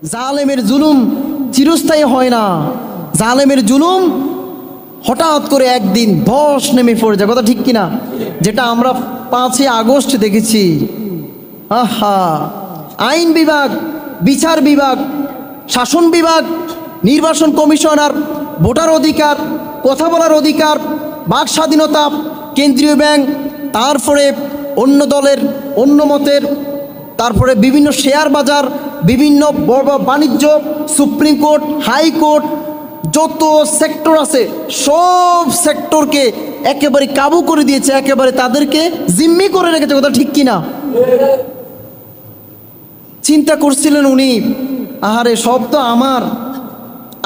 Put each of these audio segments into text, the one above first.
জালেমের জুলুম চিরস্থায়ী হয় না। জালেমের জুলুম হঠাৎ করে একদিন ধস নেমে পড়ে যায়, কথা ঠিক কিনা? যেটা আমরা 5ই আগস্ট দেখেছি। আহা, আইন বিভাগ, বিচার বিভাগ, শাসন বিভাগ, নির্বাচন কমিশনার, ভোটার অধিকার, কথা বলার অধিকার, বাক স্বাধীনতা, কেন্দ্রীয় ব্যাংক, তারপরে অন্য দলের অন্য মতের, তারপরে বিভিন্ন শেয়ার বাজার, বিভিন্ন বড় বাণিজ্য, সুপ্রিম কোর্ট, হাইকোর্ট, যত সেক্টর আছে সব সেক্টরকে একেবারে কাবু করে দিয়েছে, একেবারে তাদেরকে জিম্মি করে রেখেছে, কথা ঠিক কিনা? চিন্তা করছিলেন উনি, আহারে সব তো আমার,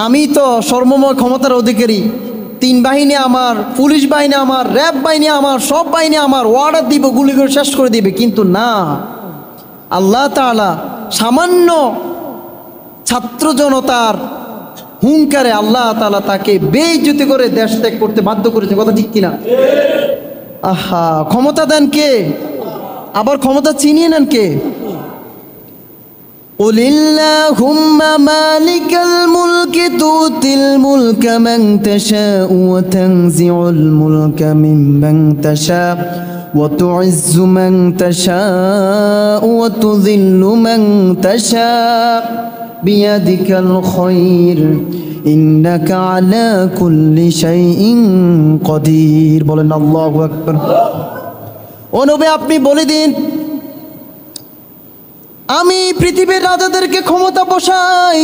আমি তো সর্বময় ক্ষমতার অধিকারী, 3 বাহিনী আমার, পুলিশ বাহিনী আমার, র্যাব বাহিনী আমার, সব বাহিনী আমার, অর্ডার দিব, গুলি করে শেষ করে দিবে। কিন্তু না, আল্লাহ তাআলা সামান্য ছাত্র জনতার হুঙ্কারে আল্লাহ তাআলা তাকে বেইজ্জতি করে দেশ ত্যাগ করতে বাধ্য করেছে, কথা ঠিক কিনা? আহা, ক্ষমতা দেন কে? আবার ক্ষমতা ছিনিয়ে নেন কে? قل اللهم مالك الملك تؤتي الملك من تشاء وتنزع الملك ممن تشاء وتعز من تشاء وتذل من تشاء بيدك الخير إنك على كل شيء قدير। বলেন আল্লাহু আকবার। ও নবী, আপনি বলে দিন, আমি পৃথিবীর রাজাদেরকে ক্ষমতা বসাই,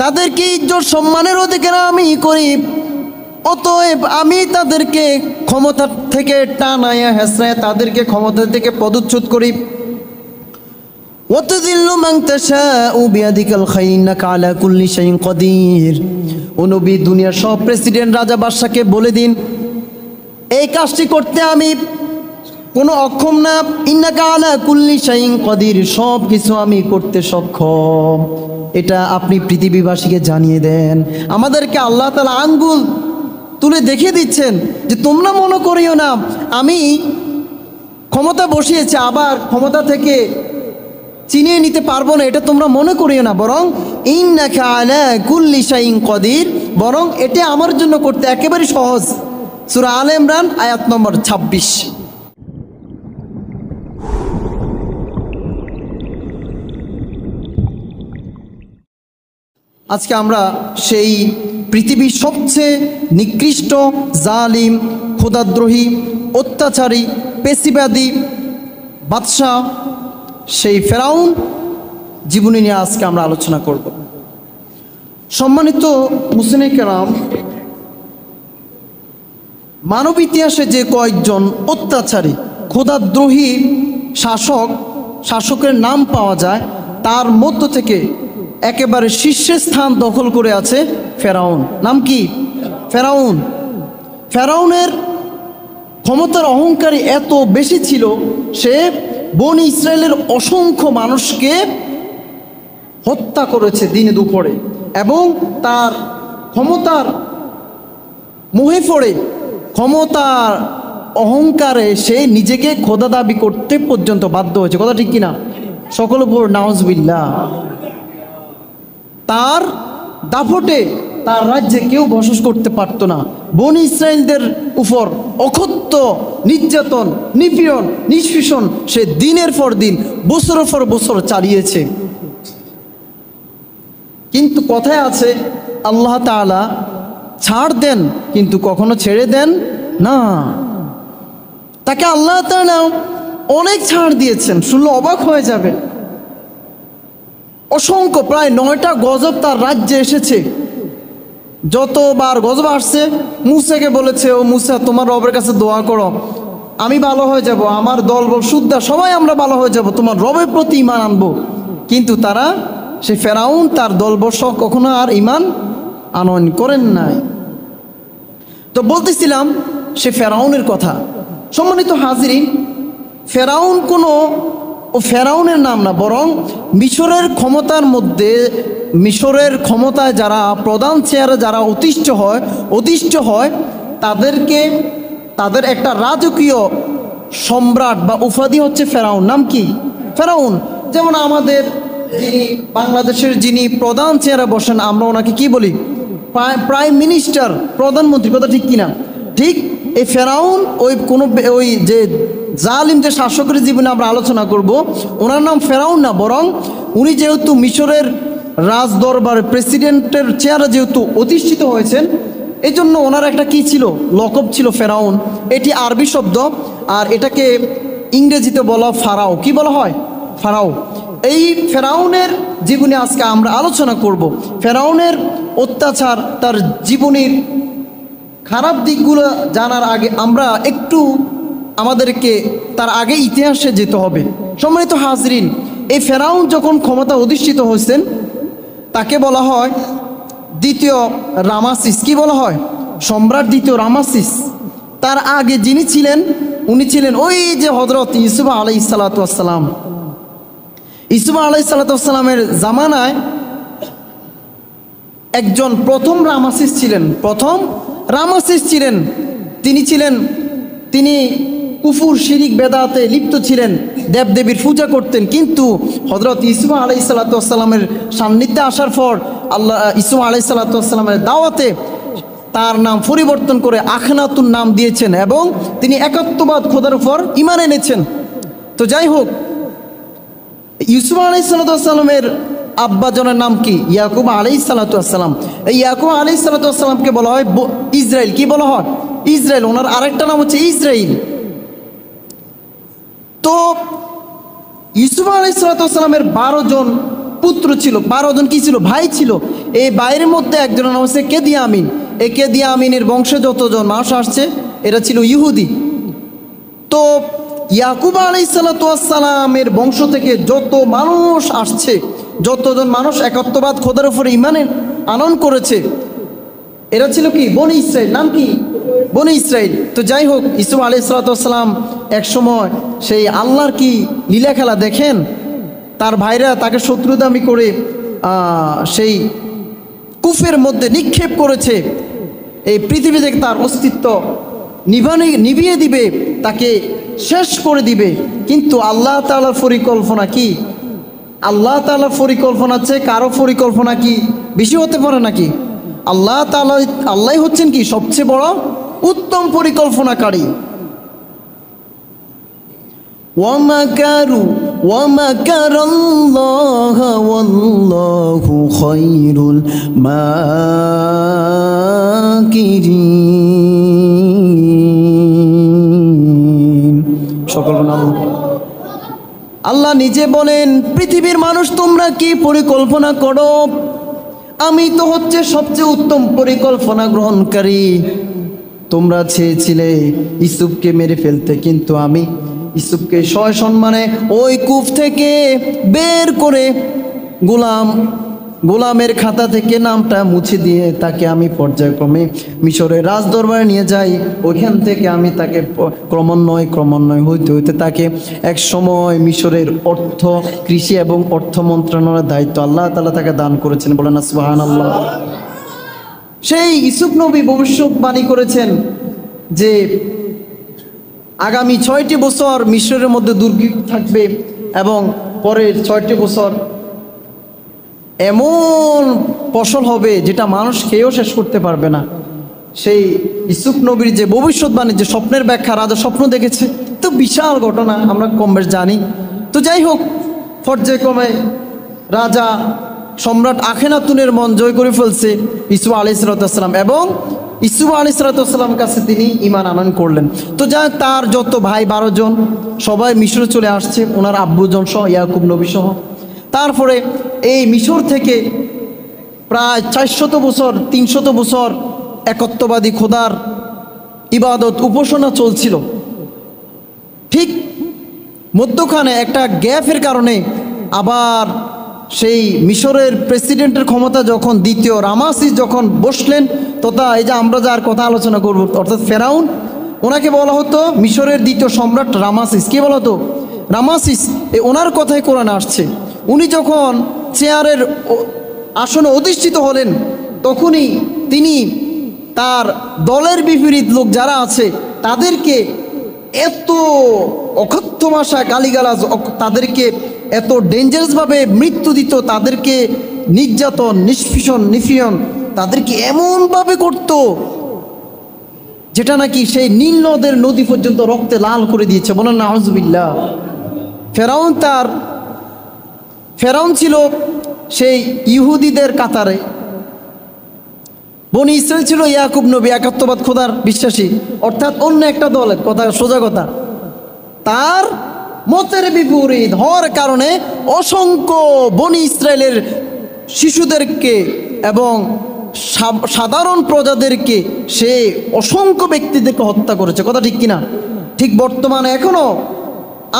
তাদেরকে ইজ্জত সম্মানের অধিকার আমি করি, অতএব আমি তাদেরকে ক্ষমতা থেকে টানায়া হেসরায় তাদেরকে ক্ষমতা থেকে পদচ্যুত করি। ওয়াতুযিল্লু মান তাশাউ বিয়াদিকাল খায়র ইন্নাকা আলা কুল্লি শাইইন কাদির। ও নবী, দুনিয়ার সব প্রেসিডেন্ট, রাজা, বাদশাকে বলে দিন, এই কাজটি করতে আমি কোনো অক্ষম না। ইন্নাকা আলা কুল্লি শাইইন কাদির, সব কিছু আমি করতে সক্ষম। এটা আপনি পৃথিবীবাসীকে জানিয়ে দেন। আমাদেরকে আল্লাহ তাআলা আঙ্গুল তুলে দেখিয়ে দিচ্ছেন যে তোমরা মনে করিও না আমি ক্ষমতা বসিয়েছি আবার ক্ষমতা থেকে চিনিয়ে নিতে পারবো না, এটা তোমরা মনে করিও না, বরং ইন্নাকা আলা কুল্লি শাইইন কাদির, বরং এটা আমার জন্য করতে একেবারে সহজ। সূরা আলে ইমরান আয়াত নম্বর 26। আজকে আমরা সেই পৃথিবীর সবচেয়ে নিকৃষ্ট জালিম, খোদাদ্রোহী, অত্যাচারী, পেশিবাদী বাদশাহ সেই ফেরাউন জীবনী নিয়ে আজকে আমরা আলোচনা করব। সম্মানিত মুসলিম কেরাম, মানব ইতিহাসে যে কয়েকজন অত্যাচারী, খোদাদ্রোহী শাসকের নাম পাওয়া যায়, তার মধ্য থেকে একেবারে শীর্ষে স্থান দখল করে আছে ফেরাউন। নাম কি? ফেরাউন। ফেরাউনের ক্ষমতার অহংকারী এত বেশি ছিল, সে বনি ইসরায়েলের অসংখ্য মানুষকে হত্যা করেছে দিনে দুপুরে, এবং তার ক্ষমতার মোহে পড়ে, ক্ষমতার অহংকারে সে নিজেকে খোদা দাবি করতে পর্যন্ত বাধ্য হয়েছে, কথা ঠিক কিনা? সকলের উপর নাউজুবিল্লাহ। তার দাপটে তার রাজ্যে কেউ বসবাস করতে পারত না। বনি ইসরায়েলদের উপর অকথ্য নির্যাতন, নিপীড়ন, নিষ্পেষণ সে দিনের পর দিন, বছরের পর বছর চালিয়েছে। কিন্তু কথায় আছে, আল্লাহ তাআলা ছাড় দেন কিন্তু কখনো ছেড়ে দেন না। তাকে আল্লাহ তাআলা অনেক ছাড় দিয়েছেন, শুনলে অবাক হয়ে যাবে। অসংখ্য, প্রায় 9টা গজব তার রাজ্যে এসেছে। যতবার গজব আসছে, মুসাকে বলেছে, ও মুসা, তোমার রবের কাছে দোয়া করো, আমি ভালো হয়ে যাব, আমার দলবল সুদ্ধা সবাই আমরা ভালো হয়ে যাব, তোমার রবের প্রতি ঈমান আনবো। কিন্তু তারা, সে ফেরাউন তার দলবল সহ কখনো আর ঈমান আনয়ন করেন নাই। তো বলতেছিলাম সে ফেরাউনের কথা। সম্মানিত হাজিরিন, ফেরাউন ফেরাউনের নাম না, বরং মিশরের ক্ষমতার মধ্যে, মিশরের ক্ষমতায় যারা প্রধান চেয়ারে যারা অধিষ্ঠ হয় তাদেরকে, তাদের একটা রাজকীয় সম্রাট বা উপাধি হচ্ছে ফেরাউন। নাম কি? ফেরাউন। যেমন আমাদের যিনি বাংলাদেশের যিনি প্রধান চেয়ারে বসেন, আমরা ওনাকে কি বলি? প্রাইম মিনিস্টার, প্রধানমন্ত্রী, কথা ঠিক কিনা? ঠিক এই ফেরাউন ওই যে জালিম যে শাসকের জীবনে আমরা আলোচনা করব, ওনার নাম ফেরাউন না, বরং উনি যেহেতু মিশরের রাজ দরবার প্রেসিডেন্টের চেয়ারে যেহেতু অধিষ্ঠিত হয়েছেন, এই জন্য ওনার একটা কি ছিল? লকব ছিল ফেরাউন। এটি আরবি শব্দ, আর এটাকে ইংরেজিতে বলা ফারাও। কি বলা হয়? ফারাও। এই ফেরাউনের জীবনে আজকে আমরা আলোচনা করব। ফেরাউনের অত্যাচার, তার জীবনের খারাপ দিকগুলো জানার আগে আমরা একটু আমাদেরকে তার আগে ইতিহাসে যেতে হবে। সম্মানিত হাজরিন, এই ফেরাউন যখন ক্ষমতা অধিষ্ঠিত হয়েছেন, তাকে বলা হয় দ্বিতীয় রামাসিস। কি বলা হয়? সম্রাট দ্বিতীয় রামাসিস। তার আগে যিনি ছিলেন, উনি ছিলেন ওই যে হযরত ইউসুফ আলাইহিসসালাম। ইউসুফ আলাইহিসসালামের জামানায় একজন প্রথম রামাসিস ছিলেন। তিনি কুফুর, শিরিক, বেদাতে লিপ্ত ছিলেন, দেবদেবীর পূজা করতেন। কিন্তু হযরত ইউসুফ আলাইহিসসালামের সান্নিধ্যে আসার পর ইউসুফ আলাইহিসসালামের দাওয়াতে তার নাম পরিবর্তন করে আখনাতুন নাম দিয়েছেন এবং তিনি একাত্মবাদ খোদার উপর ঈমান এনেছেন। তো যাই হোক, ইউসুফ আলাইহিসসালামের আব্বাজনের নাম কি? ইয়াকুব আলাইহিসসালাম। এই ইয়াকুব আলাইহিসসালামকে বলা হয় ইসরাইল। কি বলা হয়? ইসরাইল। ওনার আরেকটা নাম হচ্ছে ইসরাইল। তো ইউসুফ আলাইহিসসালামের 12 জন পুত্র ছিল, 12 জন কি ছিল? ভাই ছিল। এই ভাইয়ের মধ্যে একজনের নাম হচ্ছে কেদিয়ামিন। এই কেদিয়ামিনের বংশে যতজন মানুষ আসছে, এরা ছিল ইহুদি। তো ইয়াকুব আলাইহিসসালামের বংশ থেকে যত মানুষ আসছে, যতজন মানুষ একত্ববাদ খোদার উপরে ঈমান আনয়ন করেছে, এরা ছিল কি? বনি ইসরাইল। নাম কি? বনি ইসরাইল। তো যাই হোক, ইউসুফ আলাইহিসসালাম এক সময় সেই আল্লাহর কি লীলা খেলা দেখেন, তার ভাইরা তাকে শত্রুতামি করে সেই কুফের মধ্যে নিক্ষেপ করেছে। এই পৃথিবী থেকে তার অস্তিত্ব নিভিয়ে দিবে, তাকে শেষ করে দিবে। কিন্তু আল্লাহ তাআলার পরিকল্পনা কি? আল্লাহ তাআলার পরিকল্পনা চেয়ে কারো পরিকল্পনা কি বেশি হতে পারে নাকি? আল্লাহ হচ্ছেন কি সবচেয়ে বড় উত্তম পরিকল্পনাকারী। ওয়ামাকারুল্লাহ ওয়াল্লাহু খায়রুল মাকিরিন। সকল আল্লাহ নিজে বলেন, পৃথিবীর মানুষ তোমরা কি পরিকল্পনা করো? আমি তো হচ্ছে সবচেয়ে উত্তম পরিকল্পনা গ্রহণকারী। তোমরা চেয়েছিলে ইউসুফকে মেরে ফেলতে, কিন্তু আমি ইউসুফকে সসম্মানে ওই কূপ থেকে বের করে গোলামের খাতা থেকে নামটা মুছে দিয়ে তাকে আমি পর্যায়ক্রমে মিশরের রাজদরবারে নিয়ে যাই। ওইখান থেকে আমি তাকে ক্রমান্বয়ে হইতে তাকে এক সময় মিশরের অর্থ, কৃষি এবং অর্থ মন্ত্রণালয়ের দায়িত্ব আল্লাহ তাআলা তাকে দান করেছেন। বলেন না সুবহানাল্লাহ। সেই ইউসুফ নবী ভবিষ্যৎবাণী করেছেন যে আগামী 6টি বছর মিশরের মধ্যে দুর্ভিক্ষ থাকবে এবং পরের 6টি বছর এমন ফসল হবে যেটা মানুষ খেয়েও শেষ করতে পারবে না। সেই ইউসুফ নবীর যে ভবিষ্যৎবাণী, যে স্বপ্নের ব্যাখ্যা, রাজা স্বপ্ন দেখেছে, তো বিশাল ঘটনা, আমরা কম বেশ জানি। তো যাই হোক, পর্যায়ক্রমে রাজা সম্রাট আখেনাতুনের মন জয় করে ফেলছে ইউসুফ আলাইহিসসালাম এবং ইউসুফ আলাইহিসসালামের কাছে তিনি ঈমান আনয়ন করলেন। তো যা তার যত ভাই 12 জন সবাই মিশরে চলে আসছে, ওনার আব্বুজন সহ, ইয়াকুব নবী সহ। তারপরে এই মিশর থেকে প্রায় 400 বছর 300 বছর একত্ববাদী খোদার ইবাদত উপাসনা চলছিল। ঠিক মধ্যখানে একটা গ্যাপের কারণে আবার সেই মিশরের প্রেসিডেন্টের ক্ষমতা যখন দ্বিতীয় রামাসিস যখন বসলেন, তথা এই যে আমরা যার কথা আলোচনা করব অর্থাৎ ফেরাউন, ওনাকে বলা হতো মিশরের দ্বিতীয় সম্রাট রামাসিস। কে বলা হতো? রামাসিস। ওনার কথাই কোরআনে আসছে। উনি যখন চেয়ারের আসনে অধিষ্ঠিত হলেন, তখনই তিনি তার দলের বিপরীত লোক যারা আছে তাদেরকে এত অকথ্য ভাষা গালিগালাজ, তাদেরকে এত ডেঞ্জারাসভাবে মৃত্যু দিত, তাদেরকে নির্যাতন নিপীড়ন তাদেরকে এমনভাবে করত যেটা নাকি সেই নীল নদের নদী পর্যন্ত রক্তে লাল করে দিয়েছে। বলেন নাউজুবিল্লাহ। ফেরাউন ছিল সেই ইহুদিদের কাতারে, বনি ইসরাইল ছিল ইয়াকুব নবী, একাত্মবাদ খোদার বিশ্বাসী, অর্থাৎ অন্য একটা দলের কথা, সোজা কথা। তার মতের বিপরীত হওয়ার কারণে অসংখ্য বনি ইসরায়েলের শিশুদেরকে এবং সাধারণ প্রজাদেরকে সে অসংখ্য ব্যক্তিদেরকে হত্যা করেছে। কথা ঠিক কিনা? ঠিক বর্তমানে এখনো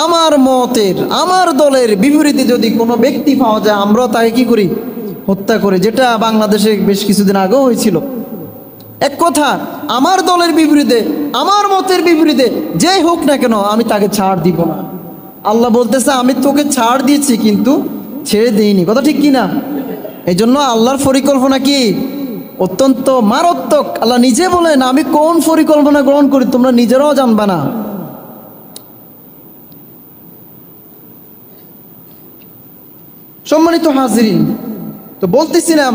আমার মতের, আমার দলের বিপরীতে যদি কোনো ব্যক্তি পাওয়া যায়, আমরা তাকে কি করি? হত্যা করি, যেটা বাংলাদেশে বেশ কিছুদিন আগেও হয়েছিল। এক কথা, আমার দলের বিপরীতে, আমার মতের বিপরীতে যেই হোক না কেন, আমি তাকে ছাড় দিব না। আল্লাহ বলতেছে আমি তোকে ছাড় দিয়েছি কিন্তু ছেড়ে দিইনি। কথা ঠিক কিনা? এই জন্য আল্লাহর পরিকল্পনা কি? অত্যন্ত মারাত্মক। আল্লাহ নিজে বলেন আমি কোন পরিকল্পনা গ্রহণ করি তোমরা নিজেরাও জানবা না। সম্মানিত হাজিরিন, তো বলতেছিলাম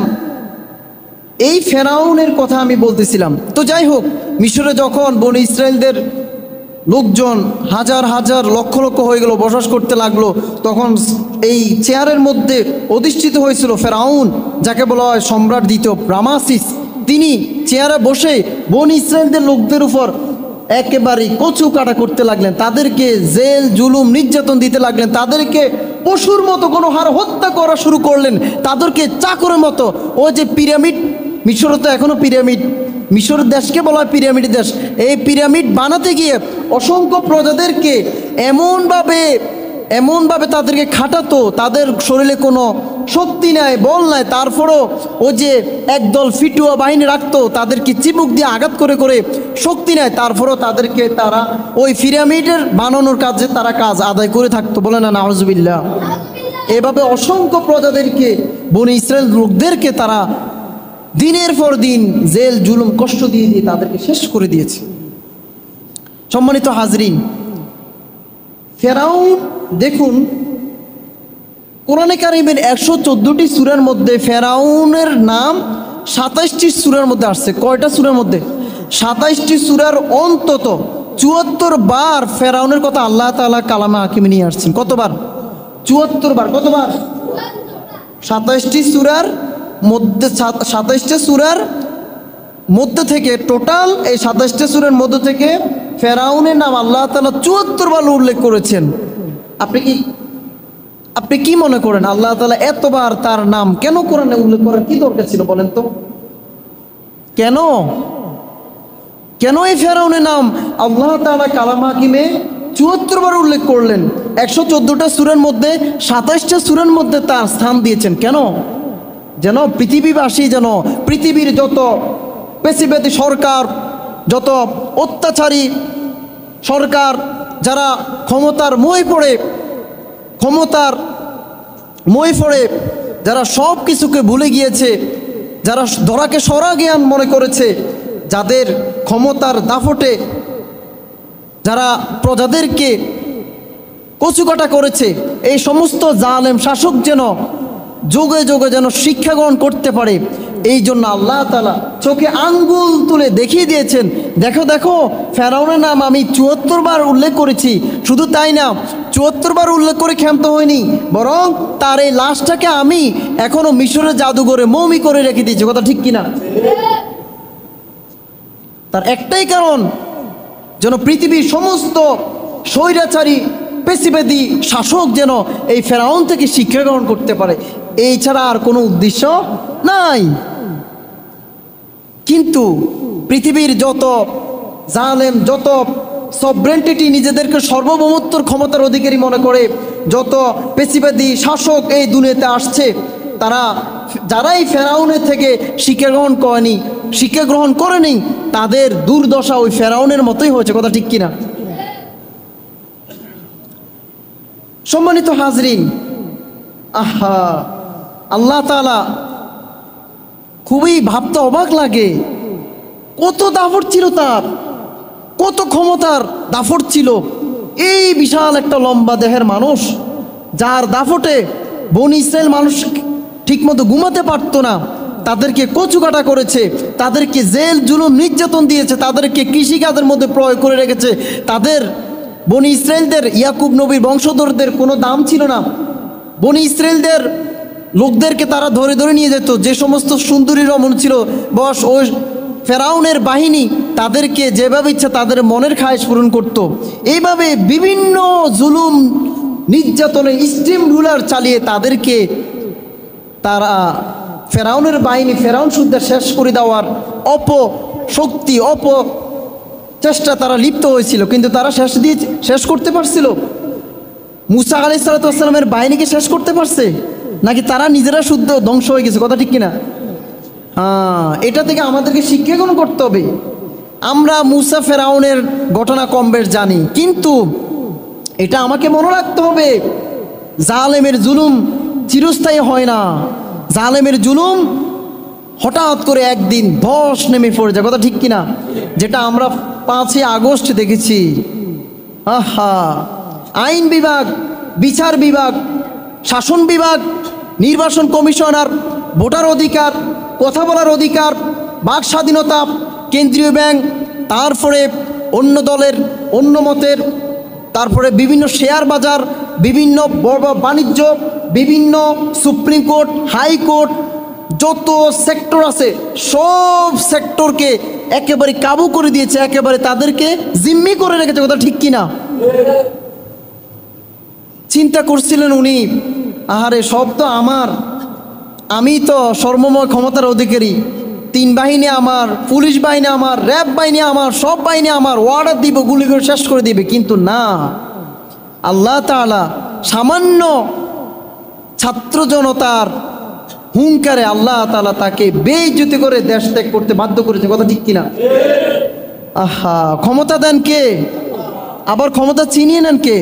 এই ফেরাউনের কথা আমি বলতেছিলাম। তো যাই হোক, মিশরে যখন বনি ইসরায়েলদের লোকজন হাজার হাজার লক্ষ লক্ষ হয়ে গেল, বসবাস করতে লাগলো, তখন এই চেয়ারের মধ্যে অধিষ্ঠিত হয়েছিল ফেরাউন, যাকে বলা হয় সম্রাট দ্বিতীয় রামাসিস। তিনি চেয়ারে বসে বনি ইসরায়েলদের লোকদের উপর একেবারেই কচু কাটা করতে লাগলেন, তাদেরকে জেল জুলুম নির্যাতন দিতে লাগলেন, তাদেরকে পশুর মতো কোনো হার হত্যা করা শুরু করলেন, তাদেরকে চাকরের মতো। ও যে পিরামিড, মিশরে তো এখনো পিরামিড, মিশর দেশকে বলা হয় পিরামিড দেশ। এই পিরামিড বানাতে গিয়ে অসংখ্য প্রজাদেরকে এমনভাবে তাদেরকে খাটাতো, তাদের শরীরে কোনো শক্তি নাই, বল নাই, তারপরও ও যে একদল ফিটুয়া বাহিনী রাখতো, তাদেরকে চিবুক দিয়ে আঘাত করে করে শক্তি নাই, তারপরও তাদেরকে তারা ওই পিরামিডের বানানোর কাজে তারা কাজ আদায় করে থাকতো। বলে না নাউজুবিল্লাহ। এভাবে অসংখ্য প্রজাদেরকে, বনি ইসরায়েল লোকদেরকে তারা দিনের পর দিন জেল জুলুম কষ্ট দিয়ে দিয়ে তাদেরকে শেষ করে দিয়েছে। সম্মানিত হাজরিন, ফেরাউন দেখুন কোরআনে কারিমের 114টি সূরার মধ্যে ফেরাউনের নাম 27টি সূরার মধ্যে আসছে। কয়টা সূরার মধ্যে? 27টি সূরার অন্তত 74 বার ফেরাউনের কথা আল্লাহ তাআলা কালামে হাকিমে নিয়ে আসছেন। কতবার? 74 বার। কতবার? 27টি সূরার মধ্যে, 27টা সূরার মধ্যে থেকে, টোটাল এই 27টা সূরার মধ্যে থেকে ফেরাউনের নাম আল্লাহ তাআলা 74 বার উল্লেখ করেছেন। আপনি কি মনে করেন আল্লাহ তাআলা এতবার তার নাম কেন কোরআনে উল্লেখ করার কি দরকার ছিল বলেন তো? কেন এই ফেরাউনের নাম আল্লাহ তাআলা কালাম হাকিমে 74 বার উল্লেখ করলেন? 114টা সূরার মধ্যে 27টা সূরার মধ্যে তার স্থান দিয়েছেন কেন? যেন পৃথিবীবাসী, যেন পৃথিবীর যত পেশিবাদী সরকার, যত অত্যাচারী সরকার, যারা ক্ষমতার মোহে পড়ে যারা সব কিছুকে ভুলে গিয়েছে, যারা ধরাকে সরা জ্ঞান মনে করেছে, যাদের ক্ষমতার দাপটে যারা প্রজাদেরকে কচুকাটা করেছে, এই সমস্ত জালেম শাসক যেন যুগে যুগে যেন শিক্ষা গ্রহণ করতে পারে, এই জন্য আল্লাহ তাআলা চোখে আঙ্গুল তুলে দেখিয়ে দিয়েছেন, দেখো দেখো ফেরাউনের নাম আমি 74 বার উল্লেখ করেছি। শুধু তাই না, 74 বার উল্লেখ করে ক্ষান্ত হয়নি, বরং তার এই লাশটাকে আমি এখনো মিশরের জাদুঘরে মমি করে রেখে দিয়েছি। কথা ঠিক কিনা? তার একটাই কারণ, যেন পৃথিবীর সমস্ত স্বৈরাচারী পেশিবাদী শাসক যেন এই ফেরাউন থেকে শিক্ষা গ্রহণ করতে পারে, এই ছাড়া আর কোনো উদ্দেশ্য নাই। কিন্তু পৃথিবীর যত জালেম, যত সভরেন্টিটি, নিজেদেরকে সার্বভৌমত্বর ক্ষমতার অধিকারী মনে করে যত পেশিবাদী শাসক এই দুনিয়াতে আসছে, যারাই ফেরাউনের থেকে শিক্ষা গ্রহণ করেনি, তাদের দুর্দশা ওই ফেরাউনের মতোই হয়েছে। কথা ঠিক কিনা? সম্মানিত হাজরিন, আহা, আল্লাহ তাআলা খুবই ভাবতে অবাক লাগে, কত দাপট ছিল তার, কত ক্ষমতার দাপট ছিল। এই বিশাল একটা লম্বা দেহের মানুষ, যার দাফটে বনি ইসরায়েল মানুষ ঠিকমতো ঘুমাতে পারতো না, তাদেরকে কচুকাটা করেছে, তাদেরকে জেল জুলুম নির্যাতন দিয়েছে, তাদেরকে কৃষিকাজের মধ্যে প্রয়োগ করে রেখেছে। তাদের বনি ইসরায়েলদের ইয়াকুব নবীর বংশধরদের কোনো দাম ছিল না। বনি ইসরায়েলদের লোকদেরকে তারা ধরে ধরে নিয়ে যেত। যে সমস্ত সুন্দরী রমণ ছিল বস, ওই ফেরাউনের বাহিনী তাদেরকে যেভাবে ইচ্ছা তাদের মনের খায়েশ পূরণ করত। এইভাবে বিভিন্ন জুলুম নির্যাতনে স্টিম রুলার চালিয়ে তাদেরকে তারা ফেরাউনের বাহিনী ফেরাউন শুদ্ধা শেষ করে দেওয়ার অপশক্তি চেষ্টা তারা লিপ্ত হয়েছিল, কিন্তু তারা শেষ করতে পারছিল? মুসা আলাইহিস সালামের বাহিনীকে শেষ করতে পারছে নাকি তারা নিজেরা শুদ্ধ ধ্বংস হয়ে গেছে? কথা ঠিক কিনা? হ্যাঁ, এটা থেকে আমাদেরকে শিক্ষা গ্রহণ করতে হবে। আমরা মুসা ফেরাউনের ঘটনা কম বেশ জানি, কিন্তু এটা আমাকে মনে রাখতে হবে, জালেমের জুলুম চিরস্থায়ী হয় না। জালেমের জুলুম হঠাৎ করে একদিন ধস নেমে পড়ে যায়। কথা ঠিক কিনা? যেটা আমরা 5ই আগস্ট দেখেছি। আহা, আইন বিভাগ, বিচার বিভাগ, শাসন বিভাগ, নির্বাচন কমিশনার, ভোটার অধিকার, কথা বলার অধিকার, বাক স্বাধীনতা, কেন্দ্রীয় ব্যাংক, তারপরে অন্য দলের অন্য মতের, তারপরে বিভিন্ন শেয়ার বাজার, বিভিন্ন বাণিজ্য, বিভিন্ন সুপ্রিম কোর্ট, হাইকোর্ট, যত সেক্টর আছে সব সেক্টরকে একেবারে কাবু করে দিয়েছে, একেবারে তাদেরকে জিম্মি করে রেখেছে। কথা ঠিক কিনা? চিন্তা করছিলেন উনি, আহারে সব তো আমার, আমি তো সর্বময় ক্ষমতার অধিকারী, 3 বাহিনী আমার, পুলিশ বাহিনী আমার, র্যাব বাহিনী আমার, সব বাহিনী আমার, অর্ডার দিব, গুলি করে শেষ করে দিবে। কিন্তু না, আল্লাহ তাআলা সামান্য ছাত্র জনতার হুঙ্কারে আল্লাহ তাআলা তাকে বেইজ্জতি করে দেশ ত্যাগ করতে বাধ্য করেছে। কথা ঠিক কিনা? আহা, ক্ষমতা দেন কে? আবার ক্ষমতা ছিনিয়ে নেন কে?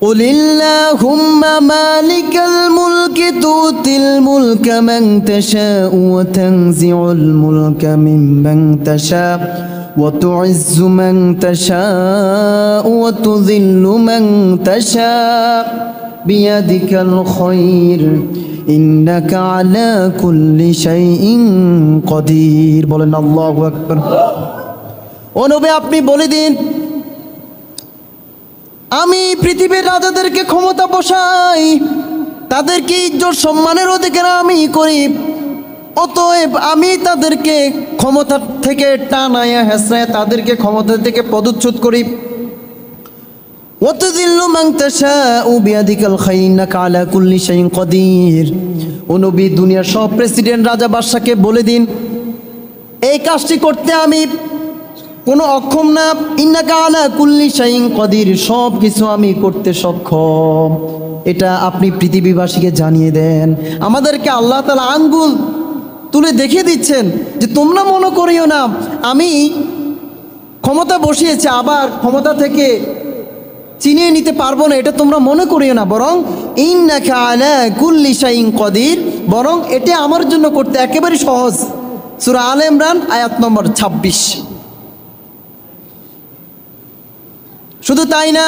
قل اللهم مالك الملك تؤتي الملك من تشاء وتنزع الملك ممن تشاء وتعز من تشاء وتذل من تشاء بيدك الخير إنك على كل شيء قدير। বলেন আল্লাহু আকবার। ও নবী, আপনি বলে দিন, আমি পৃথিবীর রাজাদেরকে ক্ষমতা বসাই, তাদেরকে ইজ্জত সম্মানের অধিকার আমি করি, অতএব আমি তাদেরকে ক্ষমতা থেকে টানায়া হেসড়ায় তাদেরকে ক্ষমতা থেকে পদচ্যুত করি। ওয়াতুযিল্লু মান তাশাউ বিয়াদিকাল খায়র ইন্নাকা আলা কুল্লি শাইইন কাদির। ও নবী, দুনিয়ার সব প্রেসিডেন্ট, রাজা, বাদশাকে বলে দিন, এই কাজটি করতে আমি কোনো অক্ষম না। ইন্নাকা আলা কুল্লি শাইইন কাদির, সব কিছু আমি করতে সক্ষম। এটা আপনি পৃথিবীবাসীকে জানিয়ে দেন। আমাদেরকে আল্লাহ তাআলা আঙ্গুল তুলে দেখিয়ে দিচ্ছেন যে তোমরা মনে করিও না আমি ক্ষমতা বসিয়েছি আবার ক্ষমতা থেকে চিনিয়ে নিতে পারবো না, এটা তোমরা মনে করিও না, বরং ইন্নাকা আলা কুল্লি শাইইন কাদির, বরং এটা আমার জন্য করতে একেবারে সহজ। সূরা আলে ইমরান আয়াত নম্বর 26। শুধু তাই না,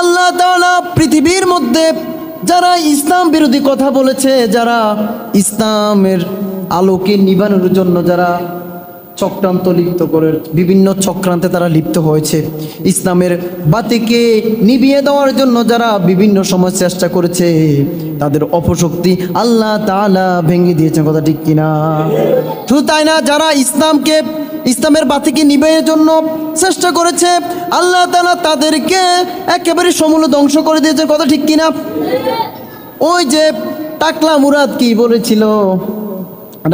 আল্লাহ তাআলা পৃথিবীর মধ্যে যারা ইসলাম বিরোধী কথা বলেছে, যারা ইসলামের আলোকে নিবানোর জন্য যারা চক্রান্ত লিপ্ত করে, বিভিন্ন চক্রান্তে তারা লিপ্ত হয়েছে, ইসলামের বাতিকে নিভিয়ে দেওয়ার জন্য যারা বিভিন্ন সময় চেষ্টা করেছে, তাদের অপশক্তি আল্লাহ তাআলা ভেঙে দিয়েছেন। কথা ঠিক কিনা? শুধু তাই না, যারা ইসলামের বাতিকে নিভানোর জন্য চেষ্টা করেছে, আল্লাহ তাআলা তাদেরকে একেবারে সমূলে ধ্বংস করে দিয়েছে। কথা ঠিক কিনা? ওই যে টাকলা মুরাদ কি বলেছিল,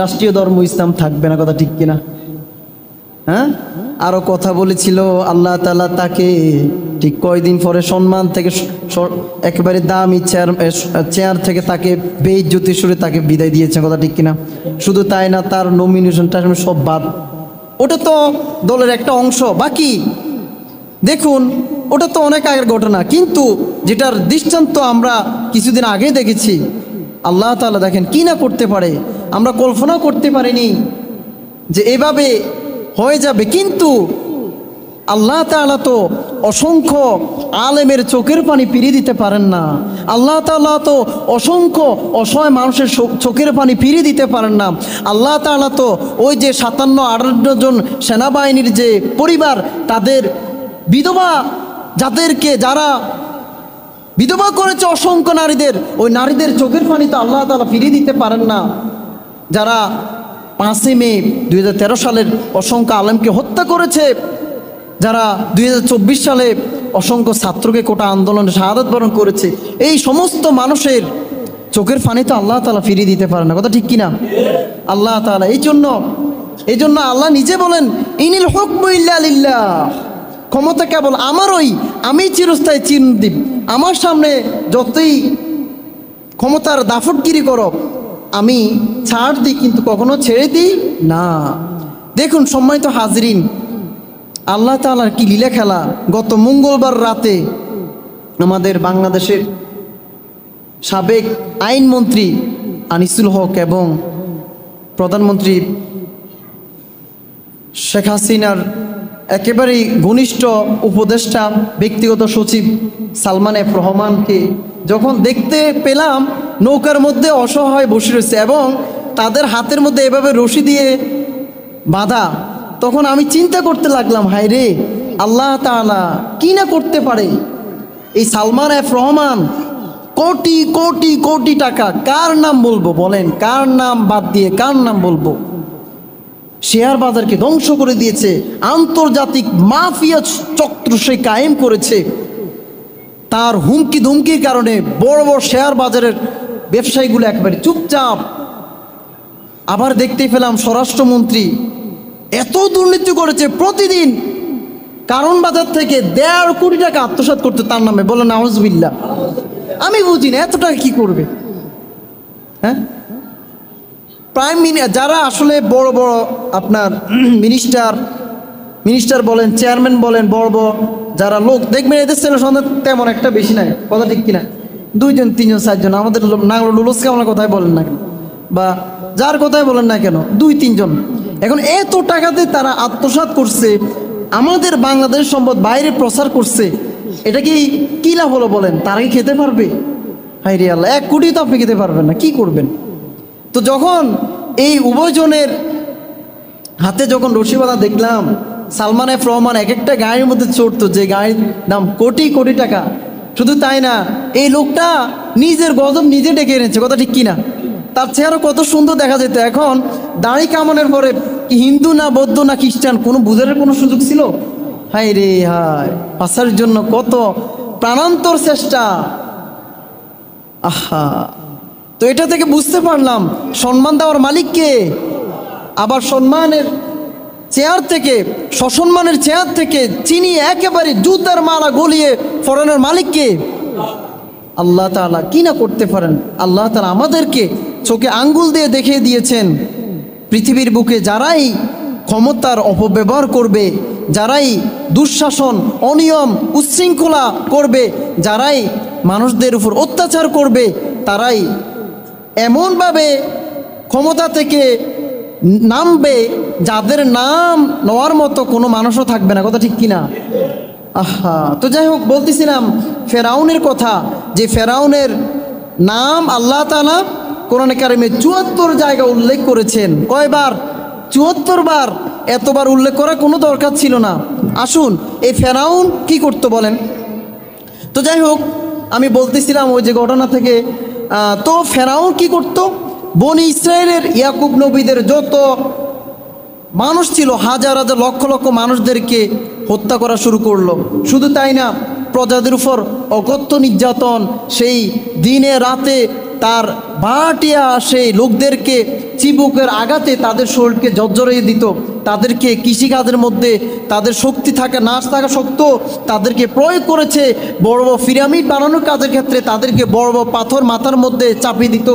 রাষ্ট্রীয় ধর্ম ইসলাম থাকবে না। কথা ঠিক কিনা? হ্যাঁ, আরো কথা বলেছিল আল্লাহ তাআলা তাকে ঠিক কয়দিন পরে সম্মান থেকে একেবারে দামি চেয়ার থেকে তাকে বেইজ্জতি সুরে তাকে বিদায় দিয়েছে। কথা ঠিক কিনা? শুধু তাই না, তার নমিনেশনটা সব বাদ। ওটা তো দলের একটা অংশ, বাকি দেখুন ওটা তো অনেক আগের ঘটনা, কিন্তু যেটার দৃষ্টান্ত আমরা কিছুদিন আগে দেখেছি। আল্লাহ তাআলা দেখেন কি না করতে পারে, আমরা কল্পনাও করতে পারিনি যে এভাবে হয়ে যাবে। কিন্তু আল্লাহ তাআলা তো অসংখ্য আলেমের চোখের পানি ফিরিয়ে দিতে পারেন না। আল্লাহ তাআলা তো অসংখ্য অসহায় মানুষের চোখের পানি ফিরিয়ে দিতে পারেন না। আল্লাহ তাআলা তো ওই যে 57-58 জন সেনাবাহিনীর যে পরিবার, তাদের বিধবা, যারা বিধবা করেছে অসংখ্য নারীদের, ওই নারীদের চোখের পানি তো আল্লাহ তাআলা ফিরিয়ে দিতে পারেন না। যারা 5 মে 2013 সালের অসংখ্য আলেমকে হত্যা করেছে, যারা 2024 সালে অসংখ্য ছাত্রকে কোটা আন্দোলনে শাহাদাত বরণ করেছে, এই সমস্ত মানুষের চোখের পানি তো আল্লাহ তাআলা ফিরিয়ে দিতে পারেন না। কথা ঠিক কিনা? আল্লাহ তাআলা এই জন্য আল্লাহ নিজে বলেন, ইনিল হুকমু ইল্লা লিল্লাহ, ক্ষমতা কেবল আমারই, আমি চিরস্থায়ী চিরঞ্জীব। আমার সামনে যতই ক্ষমতার দাফটগিরি করো, আমি ছাড় দিই, কিন্তু কখনো ছেড়ে দিই না। দেখুন সম্মানিত হাজরিন, আল্লাহ তাআলার কি লীলা খেলা। গত মঙ্গলবার রাতে আমাদের বাংলাদেশের সাবেক আইনমন্ত্রী আনিসুল হক এবং প্রধানমন্ত্রী শেখ হাসিনার একেবারেই ঘনিষ্ঠ উপদেষ্টা ব্যক্তিগত সচিব সালমান এফ রহমানকে যখন দেখতে পেলাম নৌকার মধ্যে অসহায় বসে রয়েছে এবং তাদের হাতের মধ্যে এভাবে রশি দিয়ে বাঁধা, তখন আমি চিন্তা করতে লাগলাম, হায় রে, আল্লাহ তাআলা কি না করতে পারে। এই সালমান এফ রহমান কোটি কোটি কোটি টাকা, কার নাম বলবো বলেন, কার নাম বাদ দিয়ে কার নাম বলবো, শেয়ার বাজারকে ধ্বংস করে দিয়েছে, আন্তর্জাতিক মাফিয়া চক্র সে কায়েম করেছে। তার হুমকি ধুমকির কারণে বড় বড় শেয়ার বাজারের ব্যবসায়ীগুলো একেবারে চুপচাপ। আবার দেখতে পেলাম স্বরাষ্ট্রমন্ত্রী এত দুর্নীতি করেছে, প্রতিদিন কারণ বাজার থেকে 1.5 কোটি টাকা আত্মসাৎ করতে তার নামে, বলে নাউজুবিল্লাহ। আমি বুঝি না এত টাকা কি করবে। হ্যাঁ, যারা আসলে বড় বড় আপনার মিনিস্টার বলেন, চেয়ারম্যান বলেন, বড় বড় যারা লোক দেখবেন, এদের ছেলে সন্তান তেমন একটা বেশি নাই। কথা ঠিক কিনা? 2 জন 3 জন 4 জন। আমাদের লুলুস কামলার কথাই বলেন না কেন, বা যার কথাই বলেন না কেন, 2-3 জন। এখন এত টাকাতে তারা আত্মসাৎ করছে, আমাদের বাংলাদেশ সম্পদ বাইরে প্রচার করছে। এটা কি লাভ হলো বলেন? তারা কি খেতে পারবে? হায় রে আল্লাহ, 1 কোটি তো আপনি খেতে পারবেন না, কি করবেন? তো যখন এই উভয়জনের হাতে যখন রশি বাঁধা দেখলাম, সালমান এফ রহমান এক একটা গাড়ির মধ্যে চড়তো, যে গাড়ির দাম কোটি কোটি টাকা। শুধু তাই না, এই লোকটা নিজের গজব নিজে ডেকে এনেছে। কথা ঠিক কিনা? তার চেহারা কত সুন্দর দেখা যেত। এখন দাড়ি কামানোর পরে কি হিন্দু না বৌদ্ধ না খ্রিস্টান কোনো বুঝার কোনো সুযোগ ছিল? হায় রে হায়, বাঁচার জন্য কত প্রাণান্তর চেষ্টা। আহা, তো এটা থেকে বুঝতে পারলাম সম্মান দেওয়ার মালিক কে। আবার সম্মানের চেয়ার থেকে, সসম্মানের চেয়ার থেকে চিনিয়ে একেবারে জুতার মালা গলিয়ে ফরানোর মালিক কে? আল্লাহ তাআলা। কি না করতে পারেন আল্লাহ তাআলা। আমাদেরকে চোখে আঙ্গুল দিয়ে দেখিয়ে দিয়েছেন, পৃথিবীর বুকে যারাই ক্ষমতার অপব্যবহার করবে, যারাই দুঃশাসন, অনিয়ম, উচ্ছৃঙ্খলা করবে, যারাই মানুষদের উপর অত্যাচার করবে, তারাই এমনভাবে ক্ষমতা থেকে নামবে যাদের নাম নেওয়ার মতো কোনো মানুষও থাকবে না। কথা ঠিক কিনা? আহা, তো যাই হোক, বলতেছিলাম ফেরাউনের কথা, যে ফেরাউনের নাম আল্লাহ তাআলা কোরআনে কারিমে 74 জায়গা উল্লেখ করেছেন। কয়বার? 74 বার। এতবার উল্লেখ করার কোনো দরকার ছিল না। আসুন, এই ফেরাউন কি করতো বলেন? তো যাই হোক, আমি বলতেছিলাম ওই যে ঘটনা থেকে। তো ফেরাউন কি করত? বনি ইসরায়েলের ইয়াকুব নবীদের যত মানুষ ছিল, হাজার হাজার লক্ষ লক্ষ মানুষদেরকে হত্যা করা শুরু করলো। শুধু তাই না, প্রজাদের উপর অকথ্য নির্যাতন, সেই দিনে রাতে তার ভাড়াটিয়া সেই লোকদেরকে চিবুকের আঘাতে তাদের শরীরকে জর্জরিয়ে দিত। তাদেরকে কৃষিকাজের মধ্যে তাদের শক্তি থাকা না থাকা সত্ত্বেও তাদেরকে প্রয়োগ করেছে। বড় বড় পিরামিড বানানোর কাজের ক্ষেত্রে তাদেরকে বড় বড় পাথর মাথার মধ্যে চাপিয়ে দিত।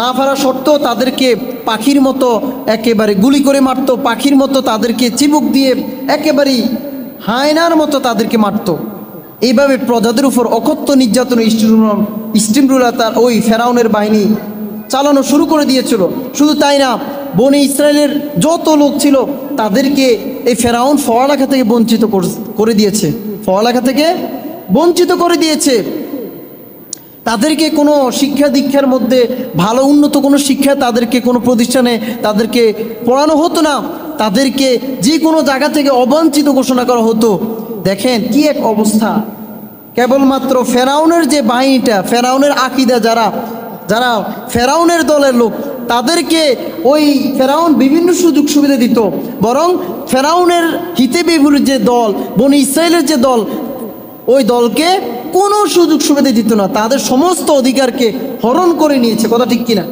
না পারা সত্ত্বেও তাদেরকে পাখির মতো একেবারে গুলি করে মারত, পাখির মতো তাদেরকে চিবুক দিয়ে একেবারেই হায়নার মতো তাদেরকে মারত। এইভাবে প্রজাদের উপর অকথ্য নির্যাতন স্টিমরুলার তার ওই ফেরাউনের বাহিনী চালানো শুরু করে দিয়েছিল। শুধু তাই না, বনি ইসরায়েলের যত লোক ছিল তাদেরকে এই ফেরাউন পড়ালেখা থেকে বঞ্চিত করে দিয়েছে, পড়ালেখা থেকে বঞ্চিত করে দিয়েছে। তাদেরকে কোনো শিক্ষা দীক্ষার মধ্যে ভালো উন্নত কোনো শিক্ষা তাদেরকে কোনো প্রতিষ্ঠানে তাদেরকে পড়ানো হতো না, তাদেরকে যে কোনো জায়গা থেকে অবাঞ্ছিত ঘোষণা করা হতো। দেখেন কি এক অবস্থা। কেবলমাত্র ফেরাউনের যে বাহিনীটা, ফেরাউনের আকিদা যারা যারা ফেরাউনের দলের লোক, তাদেরকে ওই ফেরাউন বিভিন্ন সুযোগ সুবিধা দিত, বরং ফেরাউনের হিতে বিপরীত যে দল, বনি ইসরায়েলের যে দল, ওই দলকে কোনো সুযোগ সুবিধা দিত না, তাদের সমস্ত অধিকারকে হরণ করে নিয়েছে। কথা ঠিক কিনা?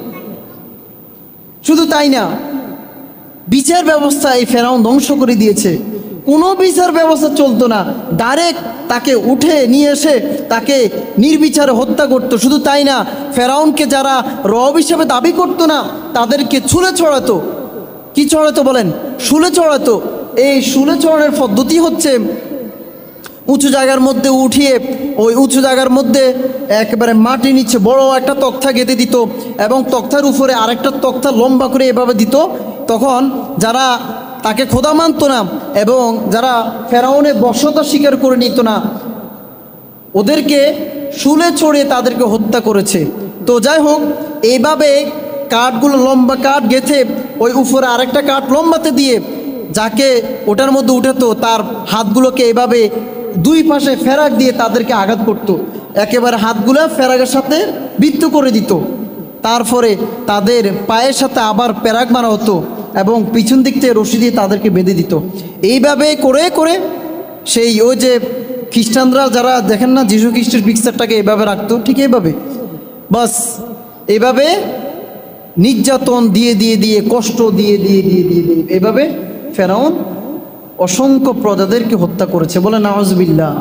শুধু তাই না, বিচার ব্যবস্থা এই ফেরাউন ধ্বংস করে দিয়েছে। কোনো বিচার ব্যবস্থা চলতো না, ডাইরেক্ট তাকে উঠে নিয়ে এসে তাকে নির্বিচারে হত্যা করতো। শুধু তাই না, ফেরাউনকে যারা রব হিসেবে দাবি করতো না, তাদেরকে শুলে চড়াতো। কি চড়াতো বলেন? শুলে চড়াতো। এই শুলে চড়ানোর পদ্ধতি হচ্ছে, উঁচু জায়গার মধ্যে উঠিয়ে ওই উঁচু জায়গার মধ্যে একেবারে মাটি নিচে বড় একটা তক্তা গেঁথে দিত, এবং তক্তার উপরে আরেকটা তক্তা লম্বা করে এভাবে দিত। তখন যারা তাকে খোদা মানত না এবং যারা ফেরাউনে বশ্যতা স্বীকার করে নিত না, ওদেরকে শুলে চড়িয়ে তাদেরকে হত্যা করেছে। তো যাই হোক, এইভাবে কাঠগুলো লম্বা কাঠ গেঁথে ওই উপরে আরেকটা কাঠ লম্বাতে দিয়ে যাকে ওটার মধ্যে উঠাতো, তার হাতগুলোকে এভাবে দুই পাশে ফেরাক দিয়ে তাদেরকে আঘাত করত, একেবারে হাতগুলো ফেরাকের সাথে বৃত্ত করে দিত। তারপরে তাদের পায়ের সাথে আবার প্যারাক মারা হতো এবং পিছন দিক থেকে রশি দিয়ে তাদেরকে বেঁধে দিত। এইভাবে করে করে সেই ওই যে খ্রিস্টানরা যারা দেখেন না, যীশু খ্রিস্টের পিকচারটাকে এভাবে রাখতো, ঠিক এইভাবে, বাস এইভাবে নির্যাতন দিয়ে দিয়ে দিয়ে, কষ্ট দিয়ে দিয়ে দিয়ে দিয়ে দিয়ে এভাবে ফেরাউন অসংখ্য প্রজাদেরকে হত্যা করেছে। বলে নাউজুবিল্লাহ।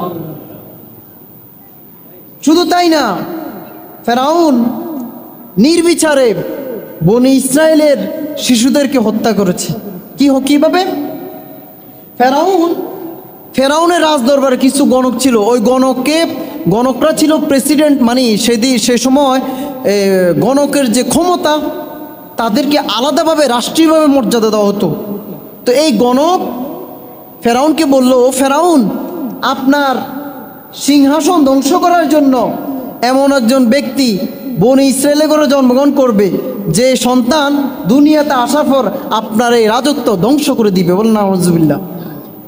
শুধু তাই না, ফেরাউন নির্বিচারে বনি ইসরায়েলের শিশুদেরকে হত্যা করেছে। কিভাবে? ফেরাউনের রাজদরবারে কিছু গণক ছিল, ওই গণকরা ছিল প্রেসিডেন্ট, মানে সে সময় গণকের যে ক্ষমতা, তাদেরকে আলাদাভাবে রাষ্ট্রীয়ভাবে মর্যাদা দেওয়া হতো। তো এই গণক ফেরাউনকে বলল, ও ফেরাউন, আপনার সিংহাসন ধ্বংস করার জন্য এমন একজন ব্যক্তি বনি ইসরায়েলে করে জন্মগ্রহণ করবে, যে সন্তান দুনিয়াতে আসার পর আপনার এই রাজত্ব ধ্বংস করে দিবে। বল নাউজুবিল্লাহ।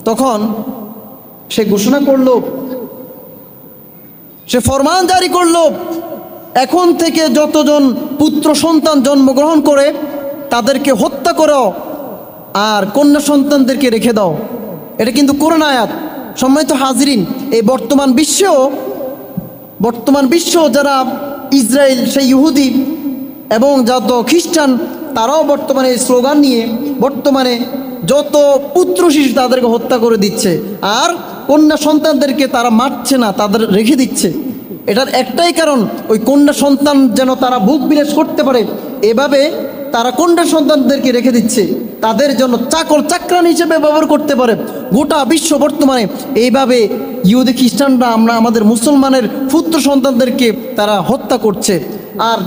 তখন সে ঘোষণা করলো, সে ফরমান জারি করলো, এখন থেকে যতজন পুত্র সন্তান জন্মগ্রহণ করে তাদেরকে হত্যা করো, আর কন্যা সন্তানদেরকে রেখে দাও। এটা কিন্তু কোরআন আয়াত। সম্মানিত হাজিরিন, এই বর্তমান বিশ্ব যারা ইসরায়েল, সেই ইহুদি এবং যত খ্রিস্টান, তারাও বর্তমানে এই স্লোগান নিয়ে বর্তমানে যত পুত্র শিশু তাদেরকে হত্যা করে দিচ্ছে, আর কন্যা সন্তানদেরকে তারা মারছে না, তাদের রেখে দিচ্ছে। এটার একটাই কারণ, ওই কন্যা সন্তান যেন তারা বুক বিলাস করতে পারে, এভাবে তারা কন্যা সন্তানদেরকে রেখে দিচ্ছে, তাদের জন্য চাকরান হিসেবে ব্যবহার করতে পারে। গোটা বিশ্ব বর্তমানে এইভাবে ইহুদি খ্রিস্টানরা আমাদের মুসলমানের পুত্র সন্তানদেরকে তারা হত্যা করছে। আর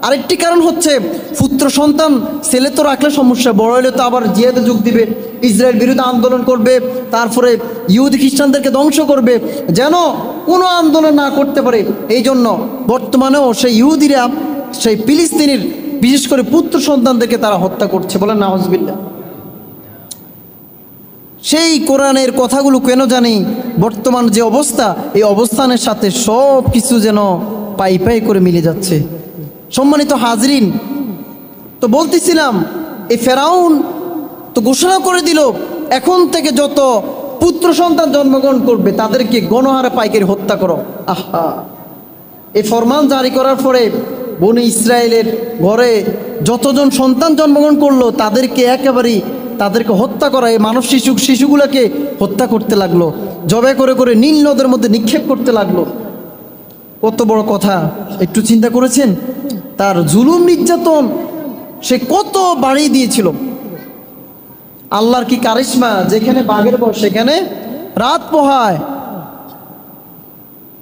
আরেকটি কারণ হচ্ছে, পুত্র সন্তান ছেলে তো রাখলে সমস্যা, বড় হলে তো আবার জিহাদে যোগ দিবে, ইসরায়েল বিরুদ্ধে আন্দোলন করবে, তারপরে ইহুদি খ্রিস্টানদেরকে ধ্বংস করবে, যেন কোনো আন্দোলন না করতে পারে। এই জন্য বর্তমানেও সেই ইহুদিরা সেই ফিলিস্তিনের বিশেষ করে পুত্র সন্তানদেরকে তারা হত্যা করছে। বলেন নাউজুবিল্লাহ। সেই কোরআনের কথাগুলো কেন জানি বর্তমান যে অবস্থা, এই অবস্থানের সাথে সব কিছু যেন পাই পাই করে মিলে যাচ্ছে। সম্মানিত হাজরিন, তো বলতেছিলাম, এই ফেরাউন তো ঘোষণা করে দিল, এখন থেকে যত পুত্র সন্তান জন্মগ্রহণ করবে তাদেরকে গণহারে পাইকারি হত্যা করো। আহা, এই ফরমান জারি করার পরে বনি ইসরায়েলের ঘরে যতজন সন্তান জন্মগ্রহণ করলো তাদেরকে হত্যা করা, এই মানব শিশুগুলোকে হত্যা করতে লাগলো, জবাই করে করে নীল নদের মধ্যে নিক্ষেপ করতে লাগলো। কত বড় কথা, একটু চিন্তা করেছেন? তার জুলুম নির্যাতন সে কত বাড়িয়ে দিয়েছিল। আল্লাহর কি কারিশমা, যেখানে বাঘের বর সেখানে রাত পোহায়।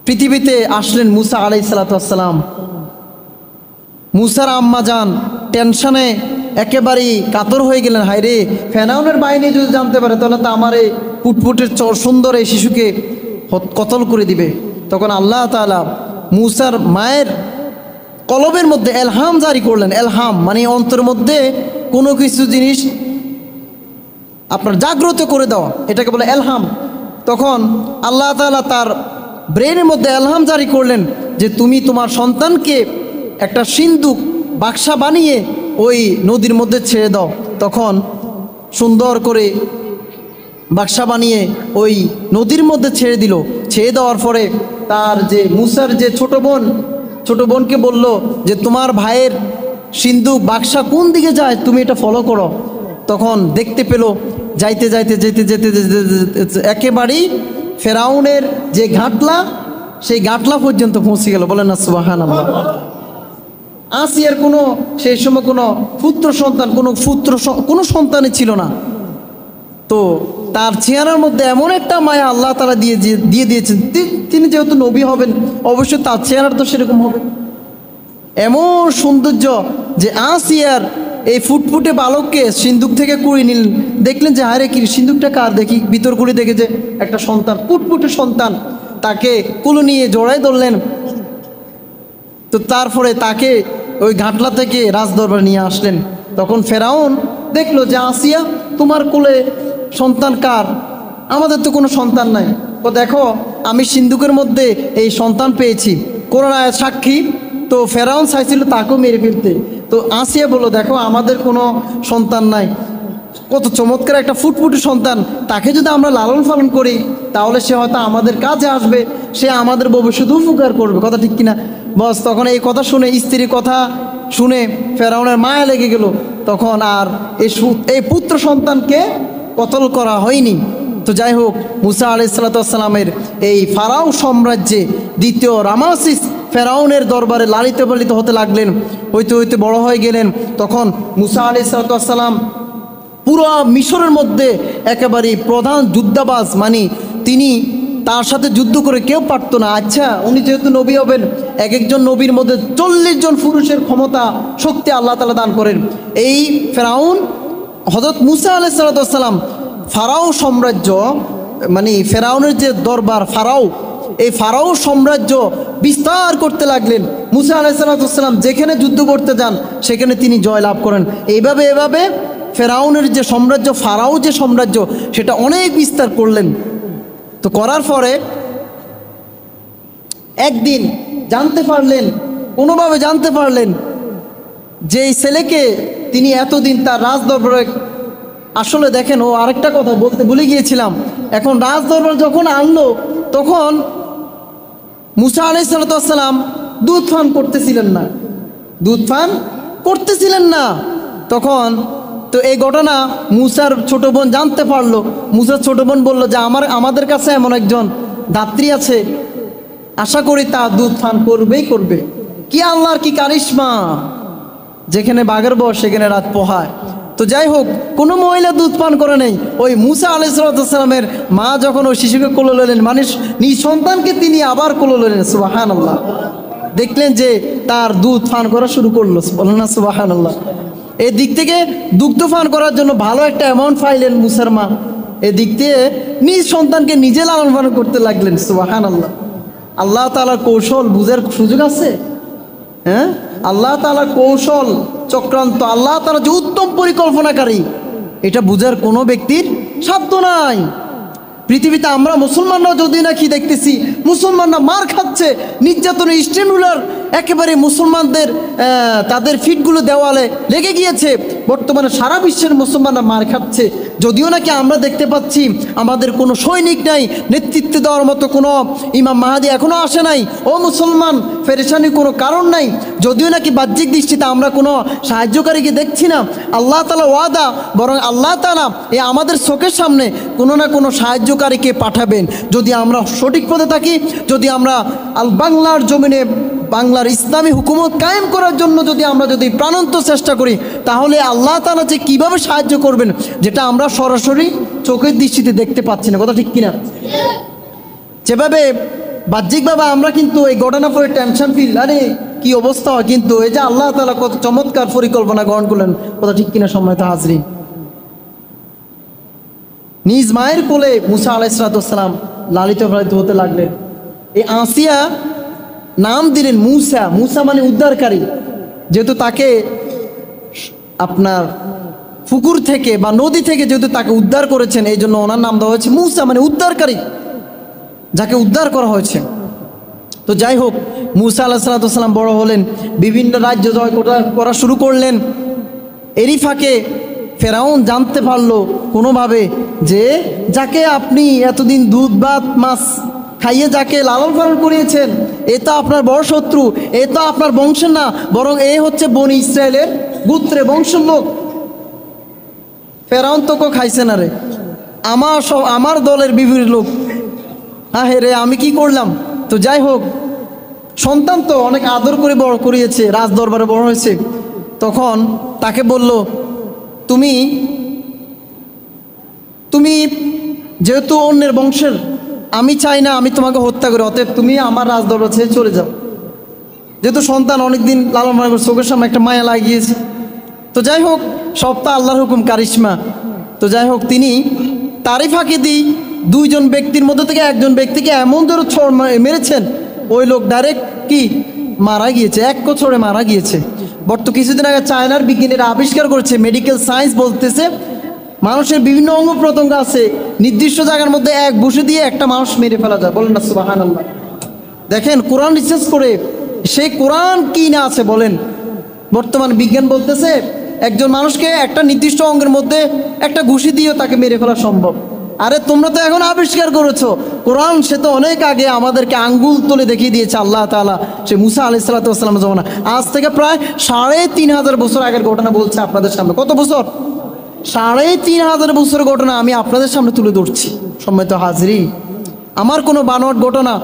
পৃথিবীতে আসলেন মুসা আলাইহিস সালাতু ওয়াস সালাম। মুসার আম্মা যান টেনশনে একেবারেই কাতর হয়ে গেলেন, হায় রে, ফেরাউনের বাহিনী যদি জানতে পারে তাহলে তো আমার এই পুটপুটের সুন্দর এই শিশুকে কতল করে দিবে। তখন আল্লাহ তাআলা মূসার মায়ের কলবের মধ্যে এলহাম জারি করলেন। এলহাম মানে অন্তরের মধ্যে কোনো কিছু জিনিস আপনার জাগ্রত করে দেওয়া, এটাকে বলে এলহাম। তখন আল্লাহ তাআলা তার ব্রেনের মধ্যে এলহাম জারি করলেন যে তুমি তোমার সন্তানকে একটা সিন্দুক বাক্সা বানিয়ে ওই নদীর মধ্যে ছেড়ে দাও। তখন সুন্দর করে বাক্সা বানিয়ে ওই নদীর মধ্যে ছেড়ে দিল। ছেড়ে দেওয়ার পরে তার যে মূসার যে ছোট বোনকে বলল যে তোমার ভাইয়ের সিন্ধুক বাক্সা কোন দিকে যায়, তুমি এটা ফলো করো। তখন দেখতে পেল যাইতে যাইতে যেতে যেতে একেবারেই ফেরাউনের যে ঘাটলা, সেই ঘাটলা পর্যন্ত পৌঁছে গেল। বলেন না সুবহানাল্লাহ। আসিয়ার সেই সময় কোনো সন্তানই ছিল না। তো তার চেহারার মধ্যে এমন একটা মায়া আল্লাহ তাআলা দিয়ে দিয়েছেন, তিনি যেহেতু নবী হবেন অবশ্যই তার চেহারা তো সেরকম হবে। এমন সৌন্দর্য যে আসিয়ার এই ফুটফুটে বালককে সিন্দুক থেকে কুড়িয়ে নিলেন। দেখলেন যে হায়রে কি সিন্দুকটা কার, দেখি ভিতর করে দেখে যে একটা সন্তান, ফুটফুটে সন্তান, তাকে কুলো নিয়ে জড়াই ধরলেন। তো তারপরে তাকে ওই ঘাটলা থেকে রাজদরবার নিয়ে আসলেন। তখন ফেরাউন দেখলো যে আসিয়া, তোমার কোলে সন্তান কার? আমাদের তো কোনো সন্তান নাই। তো দেখো আমি সিন্দুকের মধ্যে এই সন্তান পেয়েছি, কোরআন আয়াত সাক্ষী। তো ফেরাউন চাইছিল তাকেও মেরে ফেলতে। তো আসিয়া বলল দেখো আমাদের কোনো সন্তান নাই, কত চমৎকার একটা ফুটফুটে সন্তান, তাকে যদি আমরা লালন পালন করি তাহলে সে হয়তো আমাদের কাজে আসবে, সে আমাদের ভবিষ্যতে উপকার করবে। কথা ঠিক কিনা বস? তখন এই কথা শুনে, স্ত্রীর কথা শুনে ফেরাউনের মায়া লেগে গেল। তখন আর এই পুত্র সন্তানকে কতল করা হয়নি। তো যাই হোক, মুসা আলাইহিস সালামের এই ফারাও সাম্রাজ্যে দ্বিতীয় রামাসিস ফেরাউনের দরবারে লালিত পালিত হতে লাগলেন, হইতে হইতে বড় হয়ে গেলেন। তখন মুসা আলাইহিস সালাম পুরো মিশরের মধ্যে একেবারে প্রধান যুদ্ধাবাজ, মানে তিনি, তার সাথে যুদ্ধ করে কেউ পারতো না। আচ্ছা, উনি যেহেতু নবী হবেন, এক একজন নবীর মধ্যে 40 জন পুরুষের ক্ষমতা শক্তি আল্লাহ তাআলা দান করেন। এই ফেরাউন হযরত মুসা আলাইহিস সালাম ফারাও সাম্রাজ্য, মানে ফেরাউনের যে দরবার ফারাও, এই ফারাও সাম্রাজ্য বিস্তার করতে লাগলেন। মুসা আলাইহিস সালাম যেখানে যুদ্ধ করতে যান সেখানে তিনি জয়লাভ করেন। এভাবে ফেরাউনের যে সাম্রাজ্য, ফারাও যে সাম্রাজ্য, সেটা অনেক বিস্তার করলেন। তো করার পরে একদিন কোনোভাবে জানতে পারলেন যে এই ছেলেকে তিনি এতদিন তার রাজদরবারে, আসলে দেখেন, ও আরেকটা কথা বলতে ভুলে গিয়েছিলাম, এখন রাজদরবার যখন আনলো তখন মুসা আলাইহিস সালাম দুধ পান করতেছিলেন না। তখন তো এই ঘটনা মুসার ছোট বোন জানতে পারলো। মুসার ছোট বোন বললো যে আমাদের কাছে এমন একজন ধাত্রী আছে, আশা করি তা দুধ পান করবে। কি আল্লাহর কি কারিশমা, যেখানে বাঘের বর সেখানে রাত পোহায়। তো যাই হোক, কোনো মহিলা দুধ পান করে নেই। ওই মুসা আলাইহিস সালামের মা যখন ওই শিশুকে কোলে লইলেন, মানে নিজ সন্তানকে তিনি আবার কোলে লইলেন, সুবহানাল্লাহ। দেখলেন যে তার দুধ পান করা শুরু করলো, বলেন না সুবহানাল্লাহ। এই দিক থেকে দুগ্ধ পান করার জন্য ভালো একটা অ্যামাউন্ট পাইলেন মুসার মা। এদিক থেকে নিজ সন্তানকে নিজে লালন পালন করতে লাগলেন, সুবহানাল্লাহ। আল্লাহ তাআলার কৌশল বুঝার সুযোগ আছে? হ্যাঁ, আল্লাহ তাআলার কৌশল চক্রান্ত, আল্লাহ তাআলা যে উত্তম পরিকল্পনাকারী, এটা বুঝার কোনো ব্যক্তির সাধ্য নাই। পৃথিবীতে আমরা মুসলমানরাও যদি না কি দেখতেছি, মুসলমানরা মার খাচ্ছে, নির্যাতনের স্টেম রুলার একেবারে মুসলমানদের তাদের ফিটগুলো দেওয়ালে লেগে গিয়েছে। বর্তমানে সারা বিশ্বের মুসলমানরা মার খাচ্ছে, যদিও নাকি আমরা দেখতে পাচ্ছি আমাদের কোনো সৈনিক নাই, নেতৃত্ব দেওয়ার মতো কোনো ইমাম মাহাদি এখনও আসে নাই। ও মুসলমান, পেরেশানির কোনো কারণ নাই, যদিও নাকি বাহ্যিক দৃষ্টিতে আমরা কোনো সাহায্যকারীকে দেখছি না। আল্লাহ তাআলা ওয়াদা, বরং আল্লাহ তাআলা এই আমাদের চোখের সামনে কোনো না কোনো সাহায্যকারীকে পাঠাবেন যদি আমরা সঠিক পথে থাকি, যদি আমরা বাংলার জমিনে বাংলার ইসলামী হুকুমত কায়েম করার জন্য যদি প্রাণান্ত চেষ্টা করি, তাহলে আল্লাহ তাআলা যে কীভাবে সাহায্য করবেন, যেটা আমরা সরাসরি চোখের দৃষ্টিতে দেখতে পাচ্ছি না। কথা ঠিক কিনা? যেভাবে বাহ্যিকভাবে আমরা কিন্তু এই ঘটনা পরে টেনশন ফিল, আরে কি অবস্থা হয়। কিন্তু এই যে আল্লাহ তাআলা কত চমৎকার পরিকল্পনা গ্রহণ করলেন, কথা ঠিক কিনা সম্মানিত হাজরিন। নিজ মায়ের কোলে মুসা আলাইহিস সালাম লালিত পালিত হতে লাগলেন। এই আসিয়া নাম দিলেন মুসা। মুসা মানে উদ্ধারকারী, যেহেতু তাকে আপনার পুকুর থেকে বা নদী থেকে যেহেতু তাকে উদ্ধার করেছেন, এই জন্য ওনার নাম দেওয়া হয়েছে মুসা, মানে উদ্ধারকারী, যাকে উদ্ধার করা হয়েছে। তো যাই হোক, মুসা আলাইহিস সালাম বড় হলেন, বিভিন্ন রাজ্য জয় করা শুরু করলেন। এরই ফাঁকে ফেরাউন জানতে পারলো কোনোভাবে যে যাকে আপনি এতদিন দুধ ভাত মাছ খাইয়ে যাকে লালন পালন করিয়েছেন, এ তো আপনার বড় শত্রু, এ তো আপনার বংশের না, বরং এ হচ্ছে বনি ইসরায়েলের গোত্রে বংশের লোক। ফেরাউন তোকে খাইছে না রে, আমার দলের বিবির লোক। হে রে, আমি কি করলাম? তো যাই হোক, সন্তান তো অনেক আদর করে বড় করিয়েছে, রাজ দরবারে বড় হয়েছে। তখন তাকে বলল, তুমি যেহেতু অন্যের বংশের, আমি চাই না আমি তোমাকে হত্যা করি, অতএব তুমি আমার রাজ দরবার ছেড়ে চলে যাও। যেহেতু সন্তান অনেকদিন লালন পালন করে, চোখের সামনে একটা মায়া লাগিয়েছে। তো যাই হোক, সবটা আল্লাহর হুকুম, কারিশমা। তো যাই হোক, তিনি তারই ফাঁকি দিই দুইজন ব্যক্তির মধ্যে থেকে একজন ব্যক্তিকে এমন ধরে ছড় মেরেছেন, ওই লোক ডাইরেক্ট কি মারা গিয়েছে, এক কোছড়ে মারা গিয়েছে। কিছুদিন আগে চায়নার বিজ্ঞানীরা আবিষ্কার করেছে, মেডিকেল সায়েন্স বলতেছে মানুষের বিভিন্ন অঙ্গ প্রত্যঙ্গ আছে, নির্দিষ্ট জায়গার মধ্যে এক বসে দিয়ে একটা মানুষ মেরে ফেলা যায়। বলেন না সুবহানাল্লাহ। দেখেন, কোরআন রিসার্চ করে সেই কোরআন কি না আছে বলেন। বর্তমান বিজ্ঞান বলতেছে একজন মানুষকে একটা নির্দিষ্ট অঙ্গের মধ্যে একটা ঘুষি দিয়েও তাকে মেরে ফেলা সম্ভব। আরে তোমরা তো এখন আবিষ্কার করেছো, কোরআন সে তো অনেক আগে আমাদেরকে আঙ্গুল তুলে দেখিয়ে দিয়েছে আল্লাহ তাআলা। সে মুসা আলাইহিস সালামের জমানা, আজ থেকে প্রায় ৩৫০০ বছর আগের ঘটনা বলছে আপনাদের সামনে। কত বছর? ৩৫০০ বছরের ঘটনা আমি আপনাদের সামনে তুলে ধরছি। সম্মানিত হাজরিন, আমার কোনো বানোয়াট ঘটনা,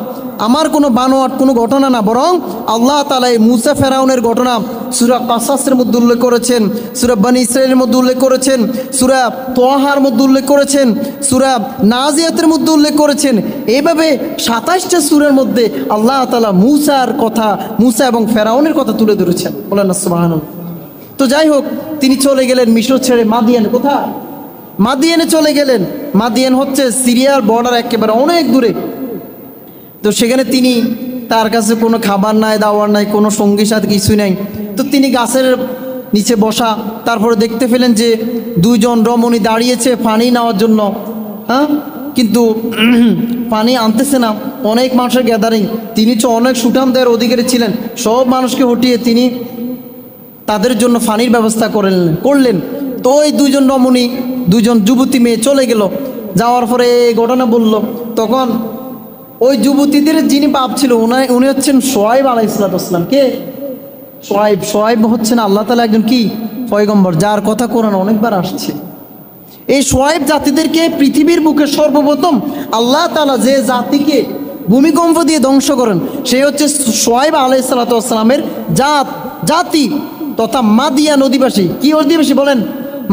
কোনো ঘটনা না, বরং আল্লাহ তাআলা এই মুসা ফেরাউনের ঘটনা সূরা কাসাসের মধ্যে উল্লেখ করেছেন, সূরা বনী ইসরাঈলের মধ্যে উল্লেখ করেছেন, সূরা তাহার মধ্যে উল্লেখ করেছেন, সূরা নাজিয়াতের মধ্যে উল্লেখ করেছেন। এইভাবে ২৭টা সূরার মধ্যে আল্লাহ তাআলা মুসার কথা, মুসা এবং ফেরাউনের কথা তুলে ধরেছেন। বলেন না সুবহানাল্লাহ। তো যাই হোক, তিনি চলে গেলেন মিশর ছেড়ে মাদিয়ানে। কোথা? মাদিয়ানে চলে গেলেন। মাদিয়ান হচ্ছে সিরিয়ার বর্ডার একেবারে অনেক দূরে। তো সেখানে তিনি, তার কাছে কোনো খাবার নাই, দাওয়ার নাই, কোনো সঙ্গী সাথে কিছুই নাই। তো তিনি গাছের নিচে বসা, তারপরে দেখতে পেলেন যে দুইজন রমণী দাঁড়িয়েছে পানি নেওয়ার জন্য। কিন্তু পানি আনতেছে না, অনেক মানুষের গ্যাদারিং। তিনি তো অনেক সুঠাম দেয়ের অধিকারী ছিলেন, সব মানুষকে হটিয়ে তিনি তাদের জন্য পানির ব্যবস্থা করলেন। তো ওই দুইজন রমণী, দুইজন যুবতী মেয়ে চলে গেল। যাওয়ার পরে এই ঘটনা বলল। তখন ওই যুবতীদের যিনি বাপ ছিল, উনি হচ্ছেন শোয়াইব আলাইহিস সালাম। কে? শোয়াইব হচ্ছেন আল্লাহ তাআলা একজন কি পয়গম্বর, যার কথা কোরআন অনেকবার আসছে। এই শোয়াইব জাতিদেরকে পৃথিবীর বুকে সর্বপ্রথম আল্লাহ তাআলা যে জাতিকে ভূমিকম্প দিয়ে ধ্বংস করেন, সে হচ্ছে শোয়াইব আলাইহিস সালামের জাতি তথা মাদিয়ান অধিবাসী। কি অধিবাসী বলেন?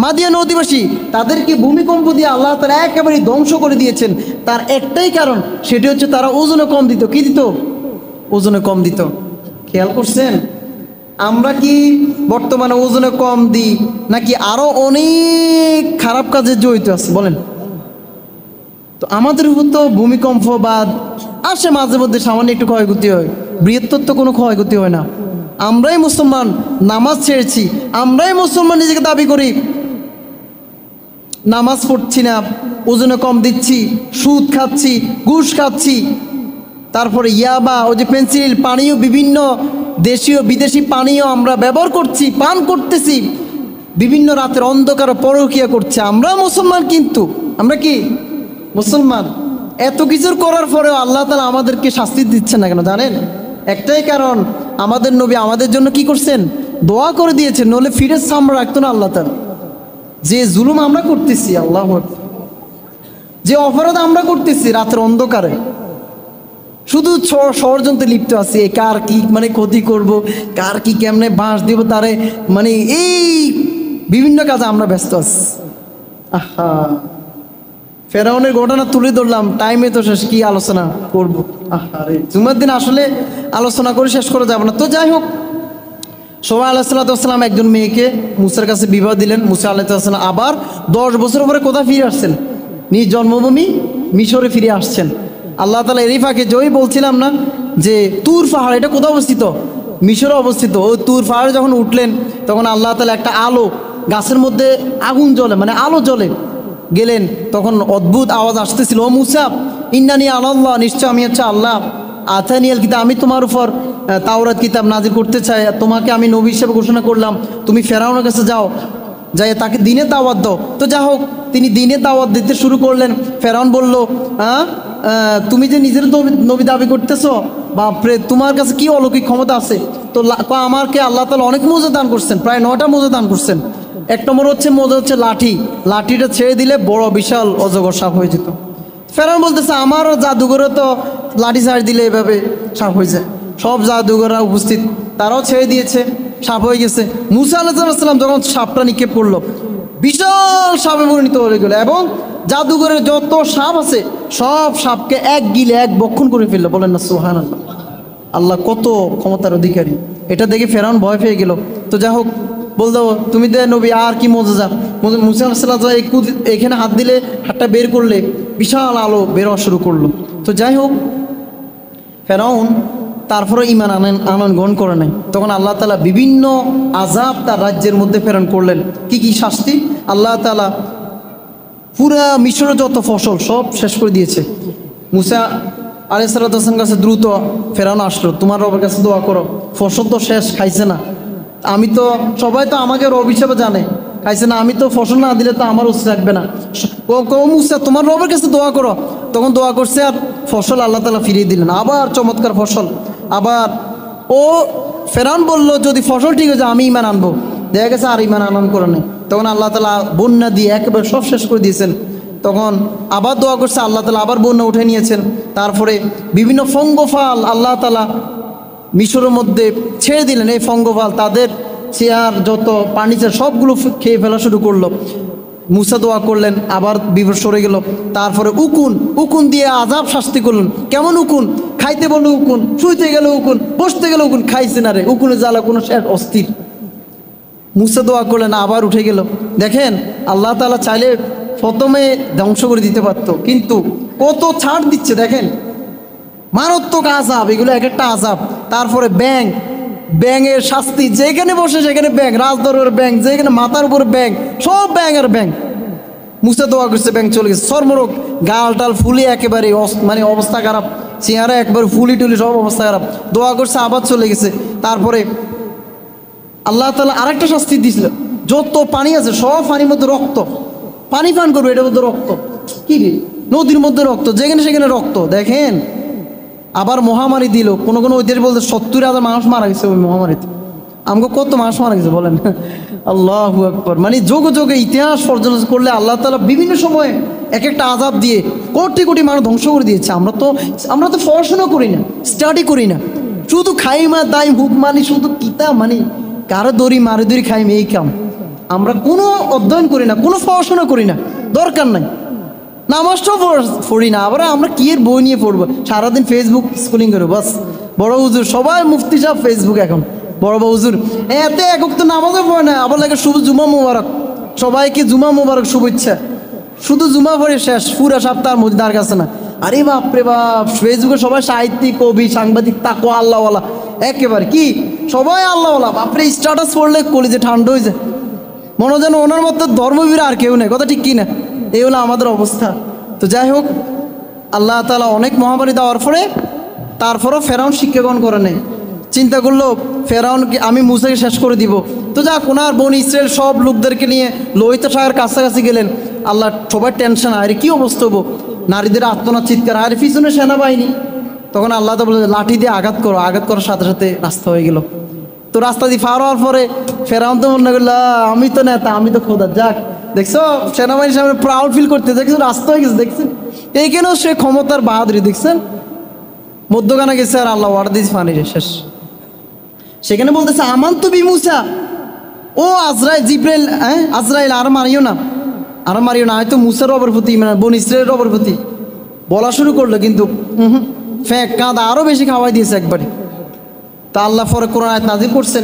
মাদিয়ান অধিবাসী। তাদেরকে ভূমিকম্প দিয়ে আল্লাহ তাআলা একেবারে ধ্বংস করে দিয়েছেন। তার একটাই কারণ, সেটি হচ্ছে তারা ওজনে কম দিত। কি দিত? ওজনে কম দিত। খেয়াল করছেন? আমরা কি বর্তমানে ওজনে কম দিই, নাকি আরো অনেক খারাপ কাজে জড়িত আছে বলেন? তো আমাদের উপর তো ভূমিকম্প বাদ আসে, মাঝে মধ্যে সামান্য একটু ক্ষয়ক্ষতি হয়, বৃহত্তর তো কোনো ক্ষয়ক্ষতি হয় না। আমরাই মুসলমান, নামাজ ছেড়েছি, আমরাই মুসলমান নিজেকে দাবি করি, নামাজ পড়ছি না, ওজনে কম দিচ্ছি, সুদ খাচ্ছি, ঘুষ খাচ্ছি, তারপরে ইয়াবা, ওই যে পেন্সিল, পানীয়, বিভিন্ন দেশীয় বিদেশি পানীয় আমরা ব্যবহার করছি, পান করতেছি, বিভিন্ন রাতের অন্ধকারে পরকীয়া করছে। আমরা মুসলমান, কিন্তু আমরা কি মুসলমান? এত কিছুর করার পরেও আল্লাহ তাআলা আমাদেরকে শাস্তি দিচ্ছেন না কেন জানেন? একটাই কারণ, আমাদের নবী আমাদের জন্য কি করছেন? দোয়া করে দিয়েছেন, নইলে ফিরে সামনে রাখতো না আল্লাহ তাআলা। যে জুলুম আমরা করতেছি, আল্লাহ, যে অপরাধ আমরা করতেছি রাতের অন্ধকারে, শুধু ষড়যন্ত্রে লিপ্ত আছি, কার কি মানে ক্ষতি করব, কার কি কেমনে বাঁশ দিব তারে, মানে এই বিভিন্ন কাজে আমরা ব্যস্ত আছি। আহা, ফেরাউনের ঘটনা তুলে ধরলাম, টাইমে তো শেষ, কি আলোচনা করবো। আরে জুমার দিন আসলে আলোচনা করে শেষ করা যাবে না। তো যাই হোক, সোয়া আলাইসাল্লাম একজন মেয়েকে মুসার কাছে বিবাহ দিলেন। মুসা আলাইসাল্লাম আবার 10 বছর পরে কোথায় ফিরে আসছেন? নিজ জন্মভূমি মিশরে ফিরে আসছেন। আল্লাহ তাআলা এরই ফাঁকে জয়ী বলছিলাম না যে তুর পাহাড়, এটা কোথায় অবস্থিত? মিশরে অবস্থিত। ওই তুর পাহাড়ে যখন উঠলেন তখন আল্লাহ তাআলা একটা আলো, গাছের মধ্যে আগুন জ্বলে, মানে আলো জ্বলে গেলেন, তখন অদ্ভুত আওয়াজ আসতেছিল, ও মুসা ইন্নানি আল্লাহ, নিশ্চয় আমি হচ্ছে আল্লাহ, আতানিয়াল কিতাব, আমি তোমার উপর তাওরাত কিতাব নাজিল করতে চাই, তোমাকে আমি নবী হিসেবে ঘোষণা করলাম, তুমি ফেরাউনের কাছে যাও, যাই তাকে দিনে দাওয়াত দাও। তো যা হোক, তিনি দিনে দাওয়াত দিতে শুরু করলেন। ফেরাউন বলল, তুমি যে নিজের নবী দাবি করতেছো, বাপরে তোমার কাছে কি অলৌকিক ক্ষমতা আছে? তো আমাকে আল্লাহ তাআলা অনেক মজা দান করছেন, প্রায় 9টা মজা দান করছেন। এক নম্বর হচ্ছে মজা হচ্ছে লাঠি, লাঠিটা ছেড়ে দিলে বড় বিশাল অজগর সাপ হয়ে যেত। ফেরাউন বলতেছে আমার জাদুঘরে তো লাঠি ছাড় দিলে এভাবে সাপ হয়ে যায়। সব জাদুঘররা উপস্থিত, তারাও ছেড়ে দিয়েছে, সাপ হয়ে গেছে। মুসা আলাইহিস সালাম যখন সাপটা নিক্ষেপ করলো, বিশাল সাপে পরিণত হয়ে গেল এবং জাদুঘরের যত সাপ আছে সব সাপকে এক গিলে এক বক্ষণ করে ফেললো। বলেন না সুবহানাল্লাহ। আল্লাহ কত ক্ষমতার অধিকারী। এটা দেখে ফেরাউন ভয় পেয়ে গেল। তো যাই হোক, বলতো তুমি দে নবী, আর কি মজা। মুসা আলাইহিস সালাম এখানে হাত দিলে, হাতটা বের করলে বিশাল আলো বেরোয়া শুরু করলো। তো যাই হোক, ফেরাউন তারপরে ইমান আনয়ন গ্রহণ করে নাই। তখন আল্লাহ তাআলা বিভিন্ন আযাব তার রাজ্যের মধ্যে প্রেরণ করলেন। কি কি শাস্তি? আল্লাহ তাআলা পুরা মিশরের যত ফসল সব শেষ করে দিয়েছে। মুসা আলাইহিস সালামের কাছে দ্রুত ফেরাউন আসলো, তোমার রবের কাছে দোয়া করো, ফসল তো শেষ, খাইছে না। আমি তো, সবাই তো আমাকে রব হিসেবে জানে, খাইছে না, আমি তো ফসল না দিলে তো আমার উচিত রাখবে না। মুসা তোমার রবের কাছে দোয়া করো। তখন দোয়া করছে, আর ফসল আল্লাহ তাআলা ফিরিয়ে দিলেন, আবার চমৎকার ফসল। আবার ও ফেরাউন বলল যদি ফসল ঠিক হয়ে যায় আমি ইমান আনবো, দেখা গেছে আর ইমান আনয়ন করে নেই। তখন আল্লাহ তাআলা বন্যা দিয়ে একেবারে সব শেষ করে দিয়েছেন। তখন আবার দোয়া করছে, আল্লাহ তাআলা আবার বন্যা উঠে নিয়েছেন। তারপরে বিভিন্ন ফঙ্গফল আল্লাহ তাআলা মিশরের মধ্যে ছেড়ে দিলেন। এই ফঙ্গফল তাদের চেয়ার যত পানি চেয়ার সবগুলো খেয়ে ফেলা শুরু করলো। মুসা দোয়া করলেন, আবার বিপদ সরে গেল। তারপরে উকুন দিয়ে আযাব শাস্তি করলেন। কেমন উকুন? খাইতে বললো উকুন, শুইতে গেল উকুন, বসতে গেল উকুন, খাইছে না রে, উকুনের জ্বালা কোনো শেষ, অস্থির। মুসা দোয়া করলেন, আবার উঠে গেল। দেখেন আল্লাহ তাআলা চাইলে প্রথমে ধ্বংস করে দিতে পারত, কিন্তু কত ছাড় দিচ্ছে দেখেন। মারাত্মক আযাব, এগুলো এক একটা আযাব। তারপরে ব্যাঙের শাস্তি, যেখানে বসে সেখানে ব্যাঙ, রাজদরবারের ব্যাঙ, যেখানে মাথার উপরে ব্যাঙ, সব ব্যাঙ আর ব্যাঙ। মুসা দোয়া করছে, ব্যাঙ চলে গেছে। চর্মরোগ, গাল টাল ফুলি একেবারে মানে অবস্থা খারাপ, চেহারা একবার ফুলি টুলি সব অবস্থা খারাপ। দোয়া করছে, আবার চলে গেছে। তারপরে আল্লাহ তাআলা আরেকটা শাস্তি দিয়েছিল, যত পানি আছে সব পানির মধ্যে রক্ত, পানি পান করবে এটার মধ্যে রক্ত। কি রে, নদীর মধ্যে রক্ত, যেখানে সেখানে রক্ত। দেখেন আবার মহামারী দিল। কোনো ঐতিহাস বলতে 70,000 মানুষ মারা গেছে ওই মহামারীতে। আমাকে কত মানুষ মারা গেছে বলেন। আল্লাহু আকবার। মানে যোগে যোগে ইতিহাস পর্যালোচনা করলে আল্লাহ তাআলা বিভিন্ন সময়ে এক একটা আযাব দিয়ে কোটি কোটি মানুষ ধ্বংস করে দিয়েছে। আমরা তো পড়াশোনা করি না, স্টাডি করি না, শুধু খাইমা দাই হুক মানি, শুধু কিতাব মানি, কারো দড়ি মারে দড়ি খাইম, এই কাম। আমরা কোনো অধ্যয়ন করি না, কোনো পড়াশোনা করি না, দরকার নাই। নামাজটাও পড়ি না, আবার আমরা কি এর বই নিয়ে পড়বো? সারাদিন ফেসবুক স্ক্রলিং করবো বাস। বড় হুজুর সবাই মুফতি সাহেব ফেসবুক, এখন বড় হুজুর এতে একক তো নামাজও পড়ে না, আবার লাগে শুভ জুমা মুবারক, সবাইকে জুমা মুবারক শুভেচ্ছা, শুধু জুমা পড়ে শেষ, পুরা সপ্তাহ মধ্যে তার কাছে না। আরে বাপরে বাপ, ফেসবুকে সবাই সাহিত্যিক, কবি, সাংবাদিক, তাকওয়া আল্লাহওয়ালা, একেবারে কি সবাই আল্লাহওয়ালা। বাপরে স্ট্যাটাস পড়লে কলিজে ঠান্ডা হয়ে যায়, মনে যেন ওনার মতো ধর্মবীর আর কেউ নেই। কথা ঠিক কি না? এই হলো আমাদের অবস্থা। তো যাই হোক, আল্লাহ তাআলা অনেক মহামারী দেওয়ার পরে তারপরও ফেরাউন শিক্ষা গ্রহণ করে নেই। চিন্তা করলো ফেরাউনকে আমি মুসাকে শেষ করে দিব। তো যা ওনার বনি ইসরায়েল সব লোকদেরকে নিয়ে লোহিত সাগরের কাছাকাছি গেলেন। আল্লাহ সবাই টেনশন, আরে কি অবস্থা হবো, নারীদের আত্মনাদ চিৎকার, আরে পিছনে সেনাবাহিনী। তখন আল্লাহ তো বলে লাঠি দিয়ে আঘাত করো, আঘাত করার সাথে সাথে রাস্তা হয়ে গেল। তো রাস্তা দিয়ে পার হওয়ার পরে ফেরাউন তো মনে করলো আমি তো নেতা, আমি তো খোদা, যাক দেখছো সেনাবাহিনীর সামনে প্রাউড ফিল করতে, দেখছো রাস্তা হয়ে গেছে, দেখছেন এইখানেও সে ক্ষমতার বাহাদুরি, দেখছেন মধ্যখানে গেছে আর আল্লাহ ওয়ার্ড দিয়েছে পানি শেষ। সেখানে বলতেছে আমান তো বিমুসা, ও আজরাইল, জিব্রাইল, আজরাইল আর মারিও না, আর মারিও না, হয়তো মুসার রবের প্রতি, মানে বন ইসরায়েলের রবের প্রতি বলা শুরু করলো, কিন্তু ফ্যাঁক কাঁদা আরও বেশি খাওয়াই দিয়েছে একবারে। তা আল্লাহ পরে কোরআন আয়াত নাজিল করছেন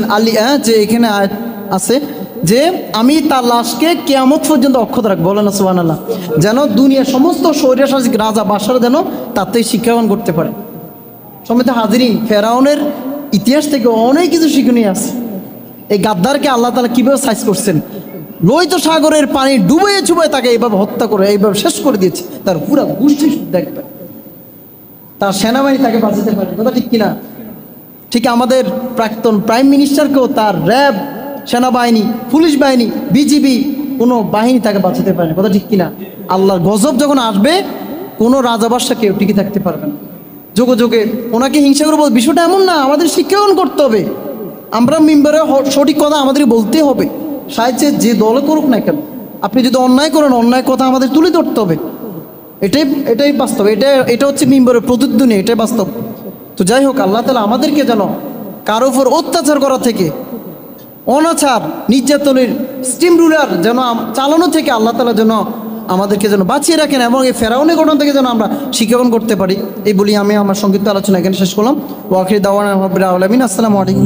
যে এখানে আয়াত আছে যে আমি তার লাশকে কিয়ামত পর্যন্ত অক্ষত রাখবো, বলেন না সুবহানাল্লাহ, যেন দুনিয়ার সমস্ত স্বৈরশাসক রাজা বাদশারা যেন তার থেকে শিক্ষা গ্রহণ করতে পারে। সমিত হাজিরিন, ফেরাউনের ইতিহাস থেকে অনেক কিছু শিক্ষণীয় আছে। এই গাদ্দারকে আল্লাহ তাআলা কীভাবে সাইজ করছেন, লোহিত সাগরের পানি ডুবে চুবে তাকে এইভাবে হত্যা করে এইভাবে শেষ করে দিয়েছে, তার পুরো গোষ্ঠী দেখবে, তার সেনাবাহিনী তাকে বাঁচাতে পারে, কথা ঠিক কিনা? ঠিক আমাদের প্রাক্তন প্রাইম মিনিস্টারকেও তার র্যাব, সেনাবাহিনী, পুলিশ বাহিনী, বিজিবি কোনো বাহিনী তাকে বাঁচাতে পারে, কথা ঠিক কিনা? আল্লাহর গজব যখন আসবে কোনো রাজাবাদশা কেউ টিকে থাকতে পারবে না। যোগে যোগে ওনাকে হিংসা করে বল, বিষয়টা এমন না, আমাদের শিক্ষাগ্রহণ করতে হবে, আমরা মিম্বরে সঠিক কথা আমাদের বলতে হবে, সাহিত্যে যে দলে করুক না কেন। আপনি যদি অন্যায় করেন, অন্যায় কথা আমাদের তুলে ধরতে হবে, এটাই বাস্তব, এটা হচ্ছে মিম্বরের প্রতিধ্বনি, এটাই বাস্তব। তো যাই হোক, আল্লাহ তাআলা আমাদেরকে যেন কারো উপর অত্যাচার করা থেকে, অনাচার নির্যাতনের স্টিম রুলার যেন চালানো থেকে আল্লাহ তাআলা যেন আমাদেরকে যেন বাঁচিয়ে রাখেন, এবং এই ফেরাউনের ঘটনা থেকে যেন আমরা শিক্ষাগ্রহণ করতে পারি। এই বলি আমি আমার সংক্ষিপ্ত আলোচনা এখানে শেষ করলাম। ওয়া আখিরু দাওয়ানা রাব্বিল আলামিন। আসসালামু আলাইকুম।